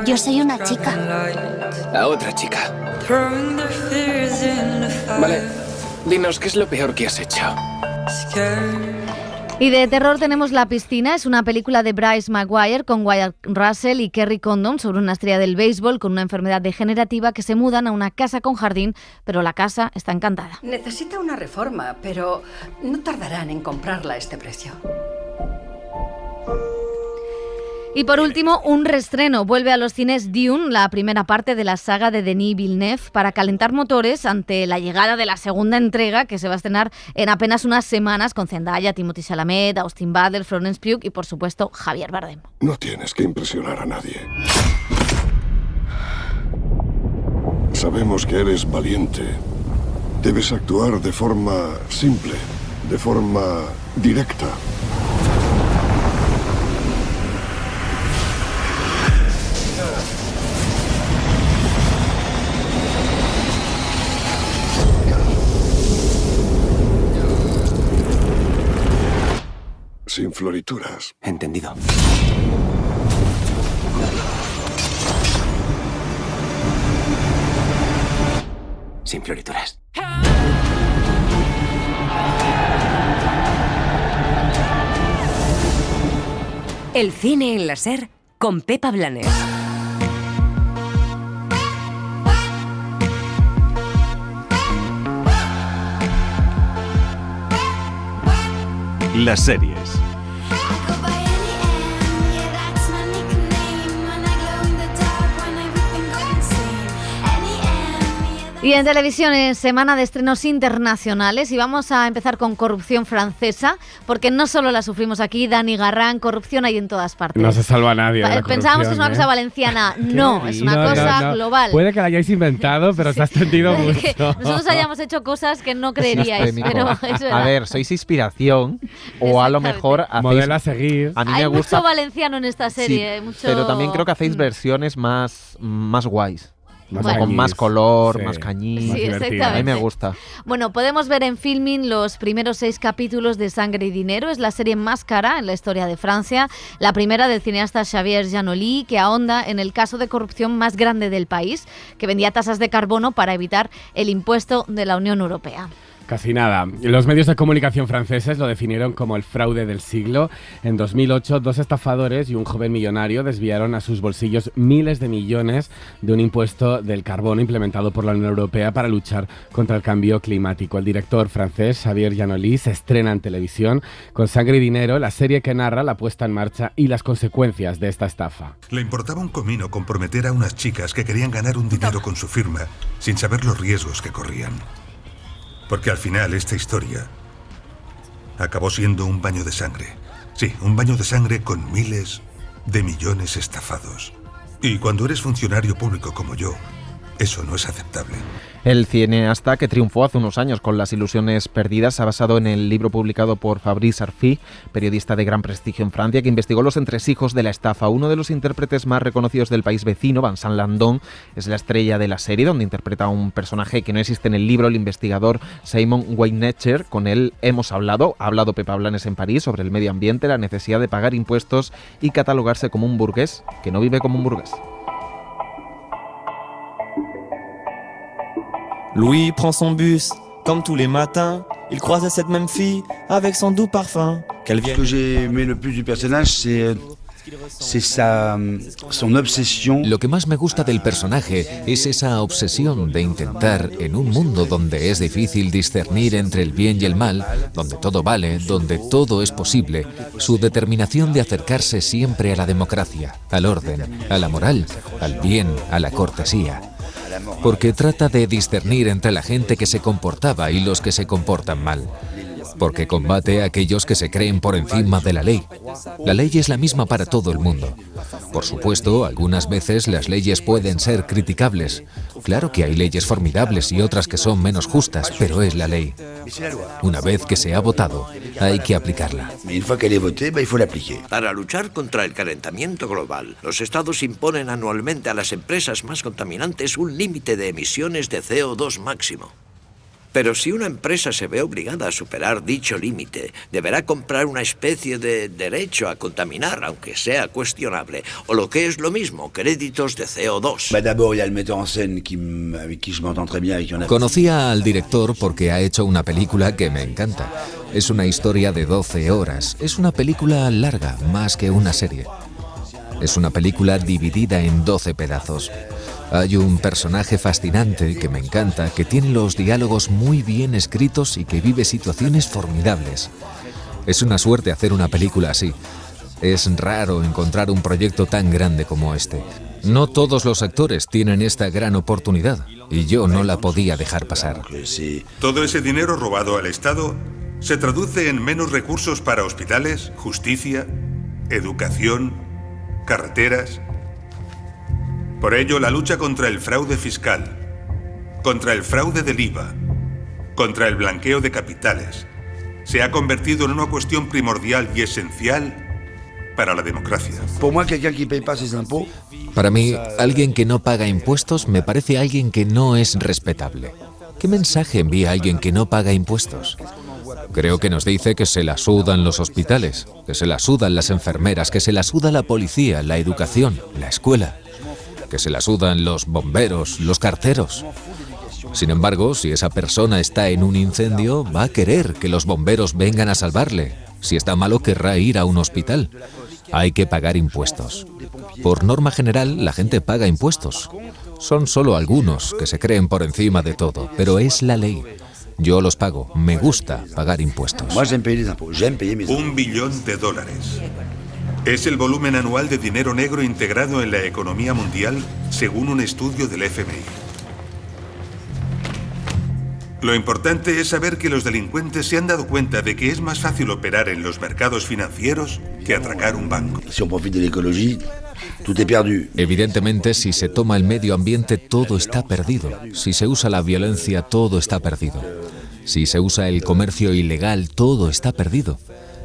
Yo soy una chica.
La otra chica. Vale, dinos, ¿qué es lo peor que has hecho?
Y de terror tenemos La piscina. Es una película de Bryce Maguire con Wyatt Russell y Kerry Condon sobre una estrella del béisbol con una enfermedad degenerativa que se mudan a una casa con jardín, pero la casa está encantada.
Necesita una reforma, pero no tardarán en comprarla a este precio.
Y por último, un reestreno. Vuelve a los cines Dune, la primera parte de la saga de Denis Villeneuve, para calentar motores ante la llegada de la segunda entrega, que se va a estrenar en apenas unas semanas, con Zendaya, Timothée Chalamet, Austin Butler, Florence Pugh y, por supuesto, Javier Bardem.
No tienes que impresionar a nadie. Sabemos que eres valiente. Debes actuar de forma simple, de forma directa. Sin florituras.
Entendido. Sin florituras.
El cine en la SER con Pepa Blanes.
Las series.
Y en televisión es semana de estrenos internacionales y vamos a empezar con Corrupción francesa, porque no solo la sufrimos aquí, Dani Garrán, corrupción hay en todas partes.
No se salva a nadie.
Pensábamos que es una cosa valenciana, no, es una cosa global.
Puede que la hayáis inventado, pero se ha extendido mucho.
Nosotros hayamos hecho cosas que no creeríais, pero eso era.
A ver, sois inspiración o a lo mejor hacéis...
Modelo a seguir.
A mí
hay
me gusta...
mucho valenciano en esta serie.
Sí,
mucho...
pero también creo que hacéis versiones más guays.
Más
con más color,
sí,
más cañí.
Sí, exactamente.
A mí me gusta.
Bueno, podemos ver en Filmin los primeros 6 capítulos de Sangre y Dinero. Es la serie más cara en la historia de Francia. La primera del cineasta Xavier Giannoli, que ahonda en el caso de corrupción más grande del país, que vendía tasas de carbono para evitar el impuesto de la Unión Europea.
Casi nada. Los medios de comunicación franceses lo definieron como el fraude del siglo. En 2008, 2 estafadores y un joven millonario desviaron a sus bolsillos miles de millones de un impuesto del carbono implementado por la Unión Europea para luchar contra el cambio climático. El director francés Xavier Giannoli se estrena en televisión con Sangre y Dinero, la serie que narra la puesta en marcha y las consecuencias de esta estafa.
Le importaba un comino comprometer a unas chicas que querían ganar un dinero con su firma sin saber los riesgos que corrían. Porque al final esta historia acabó siendo un baño de sangre. Sí, un baño de sangre con miles de millones estafados. Y cuando eres funcionario público como yo, eso no es aceptable.
El cineasta, que triunfó hace unos años con Las ilusiones perdidas, se ha basado en el libro publicado por Fabrice Arfi, periodista de gran prestigio en Francia, que investigó los entresijos de la estafa. Uno de los intérpretes más reconocidos del país vecino, Vincent Landon, es la estrella de la serie, donde interpreta a un personaje que no existe en el libro, el investigador Simon Weinetscher. Con él hemos hablado, ha hablado Pepa Blanes en París, sobre el medio ambiente, la necesidad de pagar impuestos y catalogarse como un burgués que no vive como un burgués.
Louis prend son bus, comme tous les matins, il croise cette même fille avec son doux parfum.
Ce que j'ai aimé le plus du personnage, c'est son obsesión.
Lo que más me gusta del personaje es esa obsesión de intentar, en un mundo donde es difícil discernir entre el bien y el mal, donde todo vale, donde todo es posible, su determinación de acercarse siempre a la democracia, al orden, a la moral, al bien, a la cortesía. Porque trata de discernir entre la gente que se comportaba y los que se comportan mal. Porque combate a aquellos que se creen por encima de la ley. La ley es la misma para todo el mundo. Por supuesto, algunas veces las leyes pueden ser criticables. Claro que hay leyes formidables y otras que son menos justas, pero es la ley. Una vez que se ha votado, hay que aplicarla.
Para luchar contra el calentamiento global, los estados imponen anualmente a las empresas más contaminantes un límite de emisiones de CO2 máximo. Pero si una empresa se ve obligada a superar dicho límite, deberá comprar una especie de derecho a contaminar, aunque sea cuestionable, o lo que es lo mismo, créditos de CO2.
Conocía al director porque ha hecho una película que me encanta. Es una historia de 12 horas. Es una película larga, más que una serie. Es una película dividida en 12 pedazos. Hay un personaje fascinante que me encanta, que tiene los diálogos muy bien escritos y que vive situaciones formidables. Es una suerte hacer una película así. Es raro encontrar un proyecto tan grande como este. No todos los actores tienen esta gran oportunidad y yo no la podía dejar pasar.
Todo ese dinero robado al Estado se traduce en menos recursos para hospitales, justicia, educación, carreteras. Por ello, la lucha contra el fraude fiscal, contra el fraude del IVA, contra el blanqueo de capitales, se ha convertido en una cuestión primordial y esencial para la democracia.
Para mí, alguien que no paga impuestos me parece alguien que no es respetable. ¿Qué mensaje envía alguien que no paga impuestos? Creo que nos dice que se la sudan los hospitales, que se la sudan las enfermeras, que se la suda la policía, la educación, la escuela, que se la sudan los bomberos, los carteros. Sin embargo, si esa persona está en un incendio, va a querer que los bomberos vengan a salvarle. Si está malo, querrá ir a un hospital. Hay que pagar impuestos. Por norma general, la gente paga impuestos. Son solo algunos que se creen por encima de todo, pero es la ley. Yo los pago. Me gusta pagar impuestos.
$1 billón. Es el volumen anual de dinero negro integrado en la economía mundial, según un estudio del FMI. Lo importante es saber que los delincuentes se han dado cuenta de que es más fácil operar en los mercados financieros que atracar un banco.
Si on profite de l'écologie, tout est perdu.
Evidentemente, si se toma el medio ambiente, todo está perdido. Si se usa la violencia, todo está perdido. Si se usa el comercio ilegal, todo está perdido.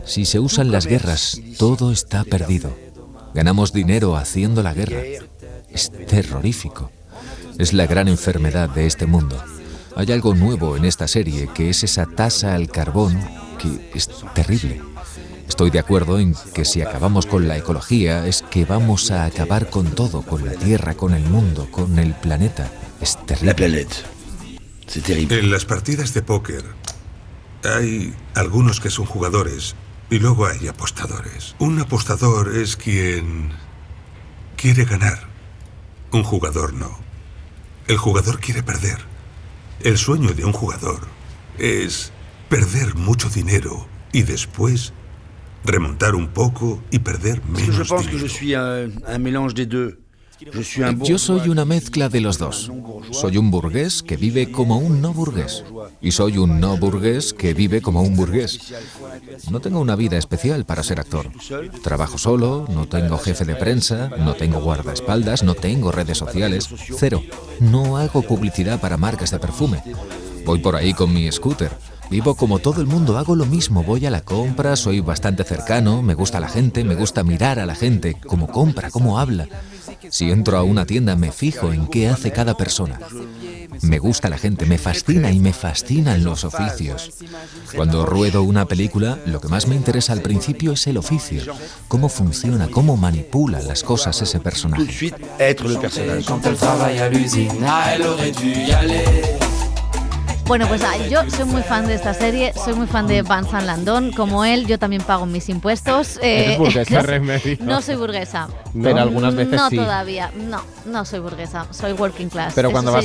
Si se usan las guerras, todo está perdido. Ganamos dinero haciendo la guerra. Es terrorífico. Es la gran enfermedad de este mundo. Hay algo nuevo en esta serie, que es esa tasa al carbón, que es terrible. Estoy de acuerdo en que si acabamos con la ecología, es que vamos a acabar con todo, con la Tierra, con el mundo, con el planeta. Es terrible.
La planeta. Es terrible.
En las partidas de póker hay algunos que son jugadores y luego hay apostadores. Un apostador es quien quiere ganar. Un jugador no. El jugador quiere perder. El sueño de un jugador es perder mucho dinero y después remontar un poco y perder menos dinero.
Yo soy una mezcla de los dos. Soy un burgués que vive como un no burgués. Y soy un no burgués que vive como un burgués. No tengo una vida especial para ser actor. Trabajo solo, no tengo jefe de prensa, no tengo guardaespaldas, no tengo redes sociales. Cero. No hago publicidad para marcas de perfume. Voy por ahí con mi scooter. Vivo como todo el mundo, hago lo mismo, voy a la compra, soy bastante cercano, me gusta la gente, me gusta mirar a la gente, cómo compra, cómo habla. Si entro a una tienda me fijo en qué hace cada persona. Me gusta la gente, me fascina y me fascinan los oficios. Cuando ruedo una película, lo que más me interesa al principio es el oficio. Cómo funciona, cómo manipula las cosas ese personaje.
Bueno, pues yo soy muy fan de esta serie, soy muy fan de Vincent Landon. Como él, yo también pago mis impuestos.
¿Eres burguesa, Remedio?
No soy burguesa.
Pero algunas veces
no
sí.
No todavía, no soy burguesa, soy working class.
Pero cuando vas,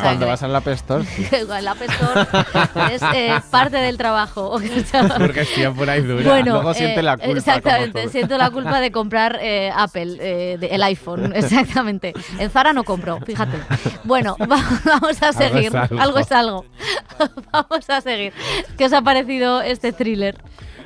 cuando
vas en la App Store, sí.
El App Store es parte del trabajo.
Burguesía por ahí dura.
Bueno,
luego siente la culpa.
Exactamente, siento la culpa de comprar Apple, el iPhone, exactamente. En Zara no compro, fíjate. Bueno, vamos a seguir. Algo es algo. Vamos a seguir. ¿Qué os ha parecido este thriller?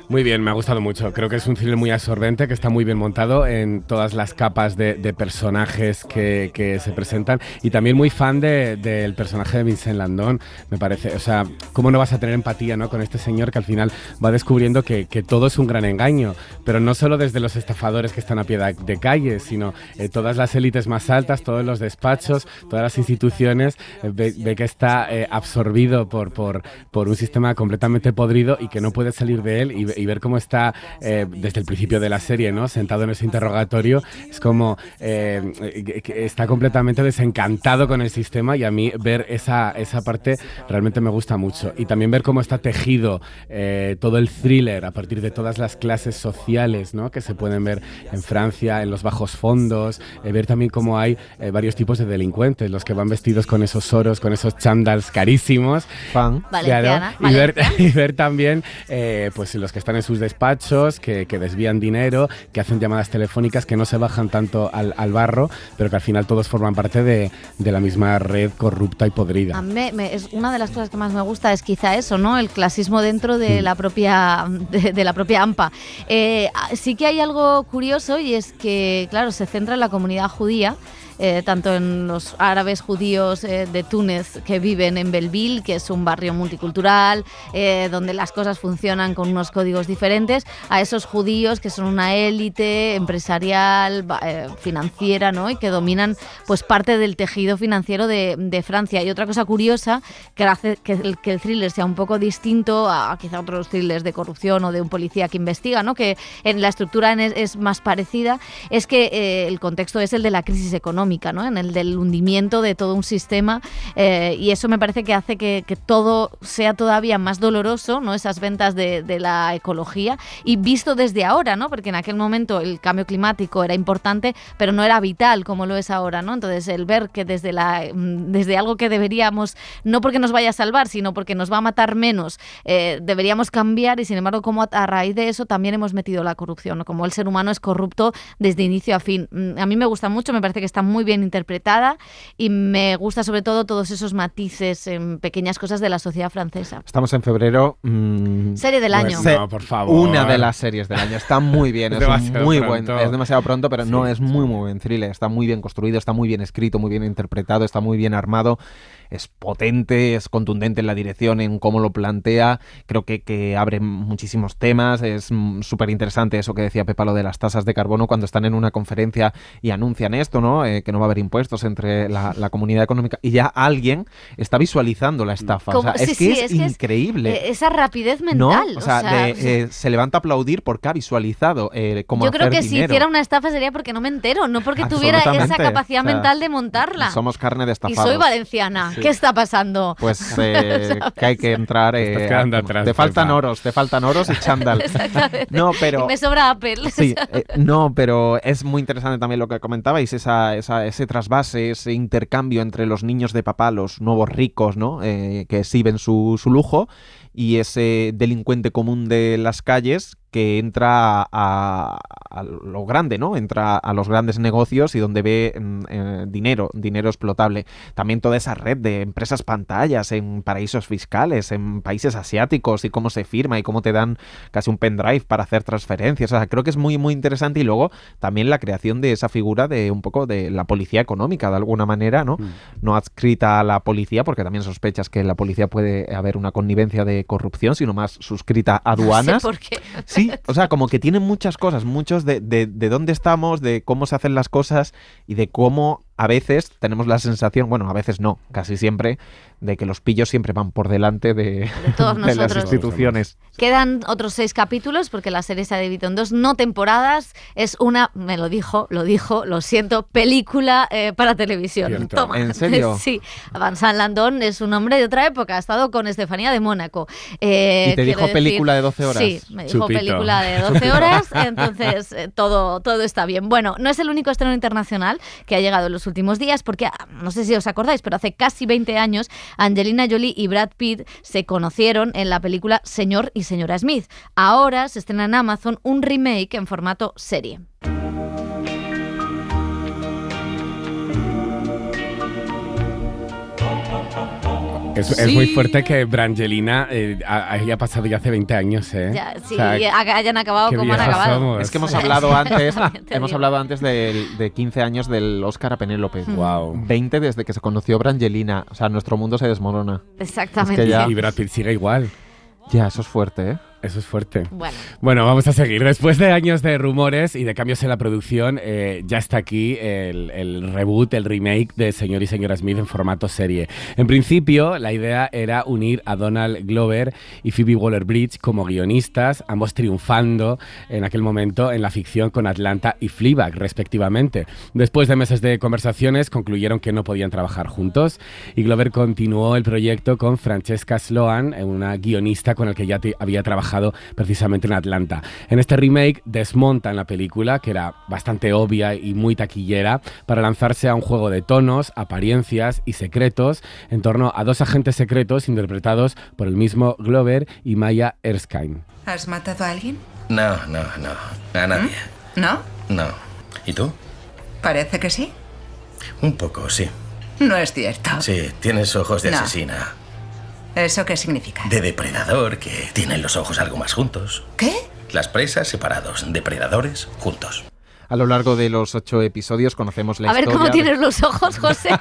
Muy bien, me ha gustado mucho. Creo que es un thriller muy absorbente, que está muy bien montado en todas las capas de personajes que se presentan. Y también muy fan del personaje de Vincent Landon, me parece. O sea, ¿cómo no vas a tener empatía, ¿no?, con este señor que al final va descubriendo que todo es un gran engaño? Pero no solo desde los estafadores que están a pie de calle, sino todas las élites más altas, todos los despachos, todas las instituciones, ve que está absorbido por un sistema completamente podrido y que no puede salir de él, y ver cómo está desde el principio de la serie, ¿no?, sentado en ese interrogatorio, es como que está completamente desencantado con el sistema, y a mí ver esa parte realmente me gusta mucho. Y también ver cómo está tejido todo el thriller a partir de todas las clases sociales, ¿no?, que se pueden ver en Francia, en los bajos fondos, ver también cómo hay varios tipos de delincuentes, los que van vestidos con esos oros, con esos chándals carísimos.
Valenciana,
claro, y ver también pues los que están en sus despachos, que desvían dinero, que hacen llamadas telefónicas, que no se bajan tanto al barro, pero que al final todos forman parte de la misma red corrupta y podrida.
A mí es una de las cosas que más me gusta es quizá eso, ¿no?, el clasismo dentro de la propia de la propia AMPA. Sí que hay algo curioso, y es que, claro, se centra en la comunidad judía. Tanto en los árabes judíos de Túnez que viven en Belleville, que es un barrio multicultural, donde las cosas funcionan con unos códigos diferentes, a esos judíos que son una élite empresarial, financiera, ¿no?, y que dominan pues parte del tejido financiero de Francia. Y otra cosa curiosa que hace que el thriller sea un poco distinto a quizá otros thrillers de corrupción o de un policía que investiga, ¿no?, que en la estructura es más parecida, es que el contexto es el de la crisis económica, ¿no?, en el del hundimiento de todo un sistema, y eso me parece que hace que todo sea todavía más doloroso, ¿no?, esas ventas de la ecología, y visto desde ahora, ¿no?, porque en aquel momento el cambio climático era importante, pero no era vital como lo es ahora, ¿no? Entonces el ver que desde algo que deberíamos, no porque nos vaya a salvar, sino porque nos va a matar menos, deberíamos cambiar, y sin embargo como a raíz de eso también hemos metido la corrupción, ¿no?, como el ser humano es corrupto desde inicio a fin. A mí me gusta mucho, me parece que está muy muy bien interpretada y me gusta sobre todo todos esos matices en pequeñas cosas de la sociedad francesa.
Estamos en febrero.
Serie del año.
No, por favor.
Una de las series del año. Está muy bien. Es muy buen. Es demasiado pronto, pero no, es muy buen thriller. Está muy bien construido, está muy bien escrito, muy bien interpretado, está muy bien armado. Es potente, es contundente en la dirección, en cómo lo plantea. Creo que abre muchísimos temas. Es súper interesante eso que decía Pepa, lo de las tasas de carbono, cuando están en una conferencia y anuncian esto, ¿no? Que no va a haber impuestos entre la comunidad económica. Y ya alguien está visualizando la estafa. O sea, es increíble.
Esa rapidez mental.
¿No? O sea, se levanta a aplaudir porque ha visualizado cómo hacer dinero.
Yo creo que si hiciera una estafa sería porque no me entero, no porque tuviera esa capacidad mental de montarla.
Somos carne de estafados.
Y soy valenciana. ¿Qué está pasando?
Pues que hay que entrar.
Atrás,
te faltan oros y chándal. No, pero
y me sobra Apple.
Sí, no, pero es muy interesante también lo que comentabais, ese trasvase, ese intercambio entre los niños de papá, los nuevos ricos, ¿no? Que exhiben su lujo, y ese delincuente común de las calles que entra a lo grande, ¿no? Entra a los grandes negocios y donde ve dinero explotable. También toda esa red de empresas pantallas en paraísos fiscales, en países asiáticos, y cómo se firma y cómo te dan casi un pendrive para hacer transferencias. O sea, creo que es muy, muy interesante. Y luego también la creación de esa figura de un poco de la policía económica, de alguna manera, ¿no? No adscrita a la policía, porque también sospechas que en la policía puede haber una connivencia de corrupción, sino más suscrita a aduanas.
No sé por qué.
Sí, o sea, como que tienen muchas cosas, muchos de dónde estamos, de cómo se hacen las cosas y de cómo a veces tenemos la sensación, bueno, a veces no, casi siempre, de que los pillos siempre van por delante de
todos
de las instituciones.
Quedan otros 6 capítulos porque la serie se ha dividido en 2, no temporadas. Es una, me lo dijo, lo siento, película para televisión. Toma.
¿En serio?
Sí. Vincent Landon es un hombre de otra época, ha estado con Estefanía de Mónaco.
¿Y te dijo película de 12 horas?
Sí, me dijo película de 12 horas, entonces todo está bien. Bueno, no es el único estreno internacional que ha llegado en los últimos días, porque no sé si os acordáis, pero hace casi 20 años Angelina Jolie y Brad Pitt se conocieron en la película Señor y Señora Smith. Ahora se estrena en Amazon un remake en formato serie.
Es muy fuerte que Brangelina haya pasado ya hace 20 años, ¿eh?
Ya, sí, o sea, hayan acabado como han acabado.
Somos.
Es que hemos hablado antes de 15 años del Oscar a Penélope.
Wow.
20 desde que se conoció Brangelina. O sea, nuestro mundo se desmorona.
Exactamente.
Es que ya...
Y Brad Pitt sigue igual.
Ya, eso es fuerte, ¿eh?
Eso es fuerte.
Bueno,
vamos a seguir. Después de años de rumores y de cambios en la producción, ya está aquí el reboot, el remake de Señor y Señora Smith en formato serie. En principio, la idea era unir a Donald Glover y Phoebe Waller-Bridge como guionistas, ambos triunfando en aquel momento en la ficción con Atlanta y Fleabag, respectivamente. Después de meses de conversaciones, concluyeron que no podían trabajar juntos, y Glover continuó el proyecto con Francesca Sloan, una guionista con la que ya había trabajado precisamente en Atlanta. En este remake desmontan la película, que era bastante obvia y muy taquillera, para lanzarse a un juego de tonos, apariencias y secretos en torno a 2 agentes secretos interpretados por el mismo Glover y Maya Erskine.
¿Has matado a alguien?
No, a nadie.
¿No?
No. ¿Y tú?
Parece que sí.
Un poco, sí.
No es cierto.
Sí, tienes ojos de asesina.
¿Eso qué significa?
De depredador, que tienen los ojos algo más juntos.
¿Qué?
Las presas separados, depredadores juntos.
A lo largo de los 8 episodios conocemos la historia...
A ver cómo tienes los ojos, José.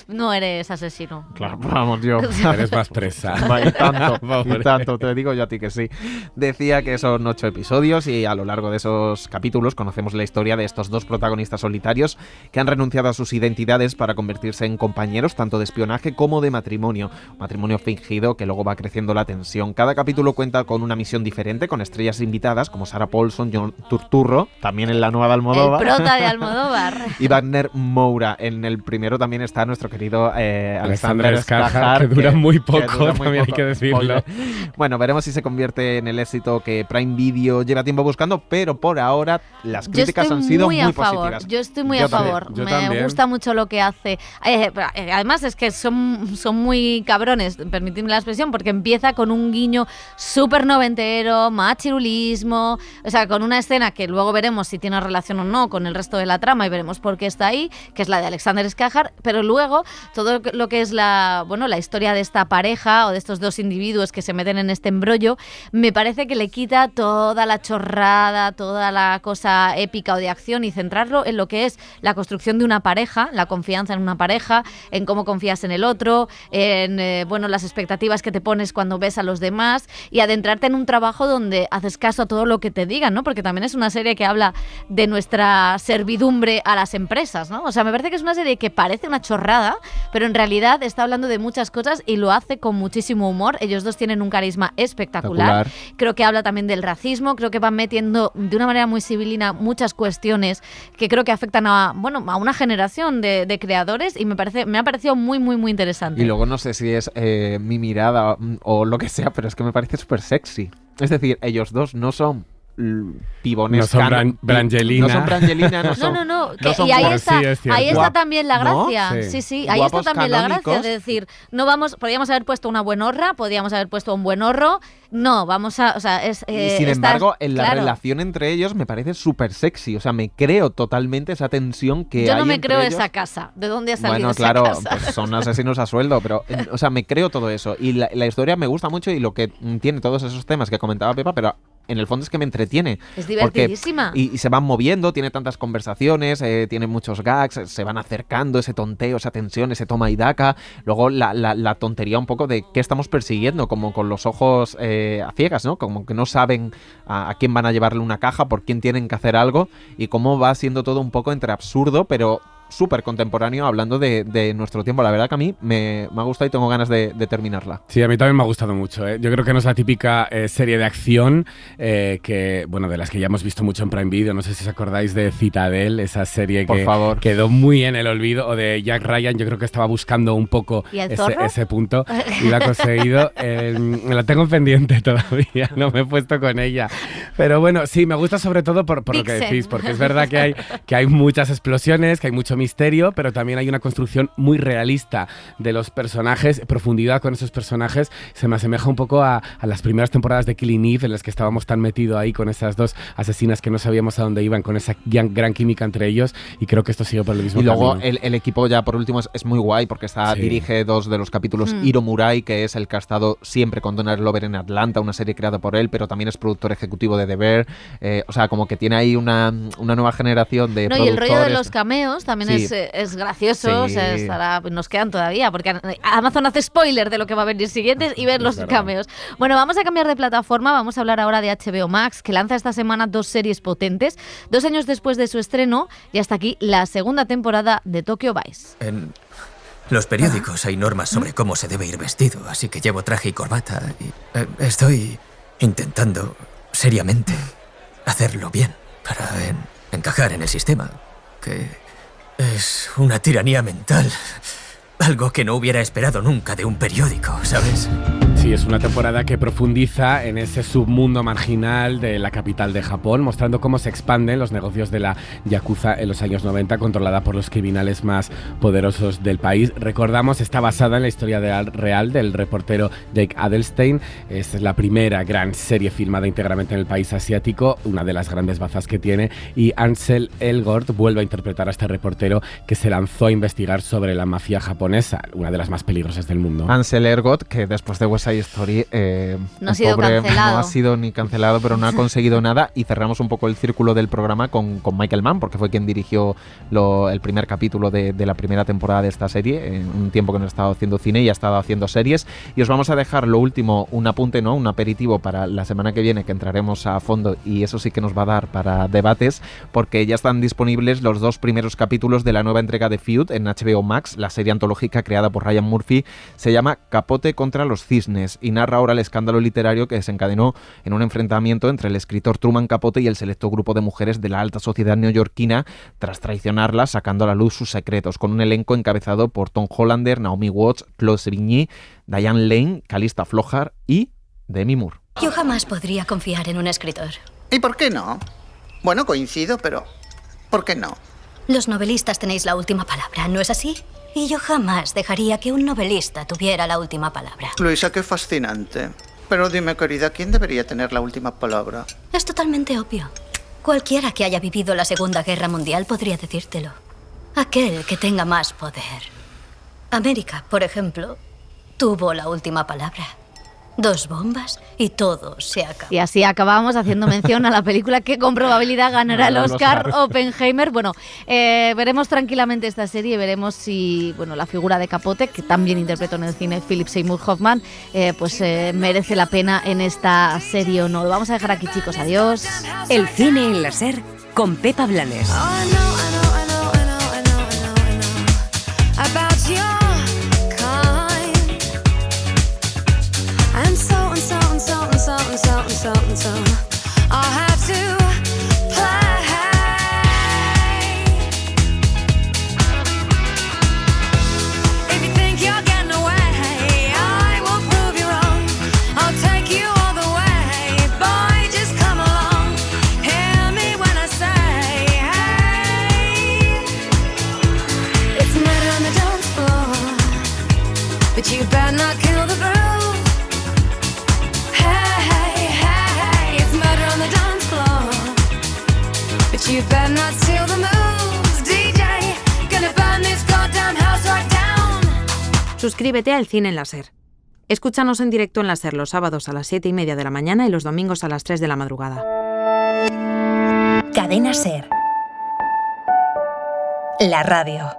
No eres asesino.
Claro, vamos, yo.
Eres más presa.
Y tanto, te digo yo a ti que sí. Decía que son 8 episodios y a lo largo de esos capítulos conocemos la historia de estos 2 protagonistas solitarios que han renunciado a sus identidades para convertirse en compañeros tanto de espionaje como de matrimonio. Matrimonio fingido que luego va creciendo la tensión. Cada capítulo cuenta con una misión diferente, con estrellas invitadas como Sarah Paulson, John Turturro, también en la nueva de Almodóvar.
El prota de Almodóvar.
Y Wagner Moura. En el primero también está nuestro querido Alexander
Skarsgård, que dura muy poco, también hay que decirlo.
Bueno, veremos si se convierte en el éxito que Prime Video lleva tiempo buscando, pero por ahora las críticas han sido muy positivas.
Yo estoy muy a favor. Me gusta mucho lo que hace. Además es que son muy cabrones, permitidme la expresión, porque empieza con un guiño súper noventero, machirulismo, o sea, con una escena que luego luego veremos si tiene relación o no con el resto de la trama y veremos por qué está ahí, que es la de Alexander Skarsgård, pero luego todo lo que es la historia de esta pareja o de estos dos individuos que se meten en este embrollo, me parece que le quita toda la chorrada, toda la cosa épica o de acción y centrarlo en lo que es la construcción de una pareja, la confianza en una pareja, en cómo confías en el otro, en las expectativas que te pones cuando ves a los demás y adentrarte en un trabajo donde haces caso a todo lo que te digan, ¿no? Porque también es una serie que habla de nuestra servidumbre a las empresas, ¿no? O sea, me parece que es una serie que parece una chorrada, pero en realidad está hablando de muchas cosas y lo hace con muchísimo humor. Ellos dos tienen un carisma espectacular. Creo que habla también del racismo, creo que van metiendo de una manera muy civilina muchas cuestiones que creo que afectan a una generación de creadores y me ha parecido muy, muy, muy interesante.
Y luego no sé si es mi mirada o lo que sea, pero es que me parece súper sexy. Es decir, ellos dos no son pibones,
no son Brangelina.
No son Brangelina, no son...
No. Y ahí está también la gracia. ¿No? Sí, ahí está también la gracia de decir, podríamos haber puesto una buenorra, podríamos haber puesto un buenorro, no, vamos a... O sea, y
sin embargo, en la relación entre ellos me parece súper sexy, o sea, me creo totalmente esa tensión que hay entre ellos. Yo no me creo
esa casa, ¿de dónde ha salido esa
casa?
Bueno,
claro, pues son asesinos a sueldo, pero, o sea, me creo todo eso. Y la historia me gusta mucho y lo que tiene todos esos temas que comentaba Pepa, pero... en el fondo es que me entretiene.
Es divertidísima.
Y se van moviendo, tiene tantas conversaciones, tiene muchos gags, se van acercando, ese tonteo, esa tensión, ese toma y daca. Luego la tontería un poco de qué estamos persiguiendo, como con los ojos a ciegas, ¿no? Como que no saben a quién van a llevarle una caja, por quién tienen que hacer algo y cómo va siendo todo un poco entre absurdo, pero... súper contemporáneo, hablando de nuestro tiempo. La verdad que a mí me ha gustado y tengo ganas de terminarla.
Sí, a mí también me ha gustado mucho. Yo creo que no es la típica serie de acción de las que ya hemos visto mucho en Prime Video. No sé si os acordáis de Citadel, esa serie que quedó muy en el olvido, o de Jack Ryan. Yo creo que estaba buscando un poco ese punto y lo ha conseguido. Me la tengo pendiente todavía, no me he puesto con ella. Pero bueno, sí, me gusta sobre todo por lo que decís, porque es verdad que hay muchas explosiones, que hay mucho misterio, pero también hay una construcción muy realista de los personajes, profundidad con esos personajes. Se me asemeja un poco a las primeras temporadas de Killing Eve, en las que estábamos tan metidos ahí con esas dos asesinas que no sabíamos a dónde iban, con esa gran química entre ellos, y creo que esto sigue por el mismo camino.
Y luego el equipo, ya por último, es muy guay, porque dirige 2 de los capítulos Hiro Murai, que es el que ha estado siempre con Donald Glover en Atlanta, una serie creada por él, pero también es productor ejecutivo de The Bear. O sea, como que tiene ahí una nueva generación de productores.
Y el rollo de los cameos también es gracioso, sí. O sea, nos quedan todavía, porque Amazon hace spoiler de lo que va a venir siguientes y ver los cameos. Bueno, vamos a cambiar de plataforma, vamos a hablar ahora de HBO Max, que lanza esta semana 2 series potentes. 2 años después de su estreno, y hasta aquí la segunda temporada de Tokyo Vice.
En los periódicos hay normas sobre cómo se debe ir vestido, así que llevo traje y corbata. Y, estoy intentando seriamente hacerlo bien para encajar en el sistema, que es una tiranía mental. Algo que no hubiera esperado nunca de un periódico, ¿sabes?
Sí, es una temporada que profundiza en ese submundo marginal de la capital de Japón, mostrando cómo se expanden los negocios de la Yakuza en los años 90, controlada por los criminales más poderosos del país. Recordamos, está basada en la historia real del reportero Jake Adelstein. Es la primera gran serie filmada íntegramente en el país asiático, una de las grandes bazas que tiene, y Ansel Elgort vuelve a interpretar a este reportero que se lanzó a investigar sobre la mafia japonesa, una de las más peligrosas del mundo.
Ansel Elgort, que después de West Side Story
no ha sido cancelado.
No ha sido ni cancelado, pero no ha conseguido nada, y cerramos un poco el círculo del programa con Michael Mann, porque fue quien dirigió el primer capítulo de la primera temporada de esta serie, en un tiempo que no ha estado haciendo cine y ha estado haciendo series. Y os vamos a dejar lo último, un apunte, ¿no? Un aperitivo para la semana que viene, que entraremos a fondo, y eso sí que nos va a dar para debates, porque ya están disponibles los 2 primeros capítulos de la nueva entrega de Feud en HBO Max, la serie antológica creada por Ryan Murphy. Se llama Capote contra los cisnes y narra ahora el escándalo literario que desencadenó en un enfrentamiento entre el escritor Truman Capote y el selecto grupo de mujeres de la alta sociedad neoyorquina, tras traicionarlas, sacando a la luz sus secretos, con un elenco encabezado por Tom Hollander, Naomi Watts, Chloe Sevigny, Diane Lane, Calista Flockhart y Demi Moore.
Yo jamás podría confiar en un escritor.
¿Y por qué no? Bueno, coincido, pero ¿por qué no?
Los novelistas tenéis la última palabra, ¿no es así? Y yo jamás dejaría que un novelista tuviera la última palabra.
Luisa, qué fascinante. Pero dime, querida, ¿quién debería tener la última palabra?
Es totalmente obvio. Cualquiera que haya vivido la Segunda Guerra Mundial podría decírtelo. Aquel que tenga más poder. América, por ejemplo, tuvo la última palabra. 2 bombas y todo se acabó.
Y así acabamos haciendo mención a la película que con probabilidad ganará el Oscar, Oppenheimer. Bueno, veremos tranquilamente esta serie y veremos si la figura de Capote, que también interpretó en el cine Philip Seymour Hoffman, merece la pena en esta serie o no. Lo vamos a dejar aquí, chicos. Adiós.
El cine en la SER con Pepa Blanes.
So I'll have to play. If you think you're getting away, I will prove you wrong. I'll take you all the way. Boy, just come along. Hear me when I say, hey. It's murder on the dance floor, but you better not kill the groove. You better not steal the moves, DJ. Gonna burn this goddamn house right down.
Suscríbete al Cine en la SER. Escúchanos en directo en la SER los sábados a las 7:30 de la mañana y los domingos a las 3 de la madrugada.
Cadena SER. La radio.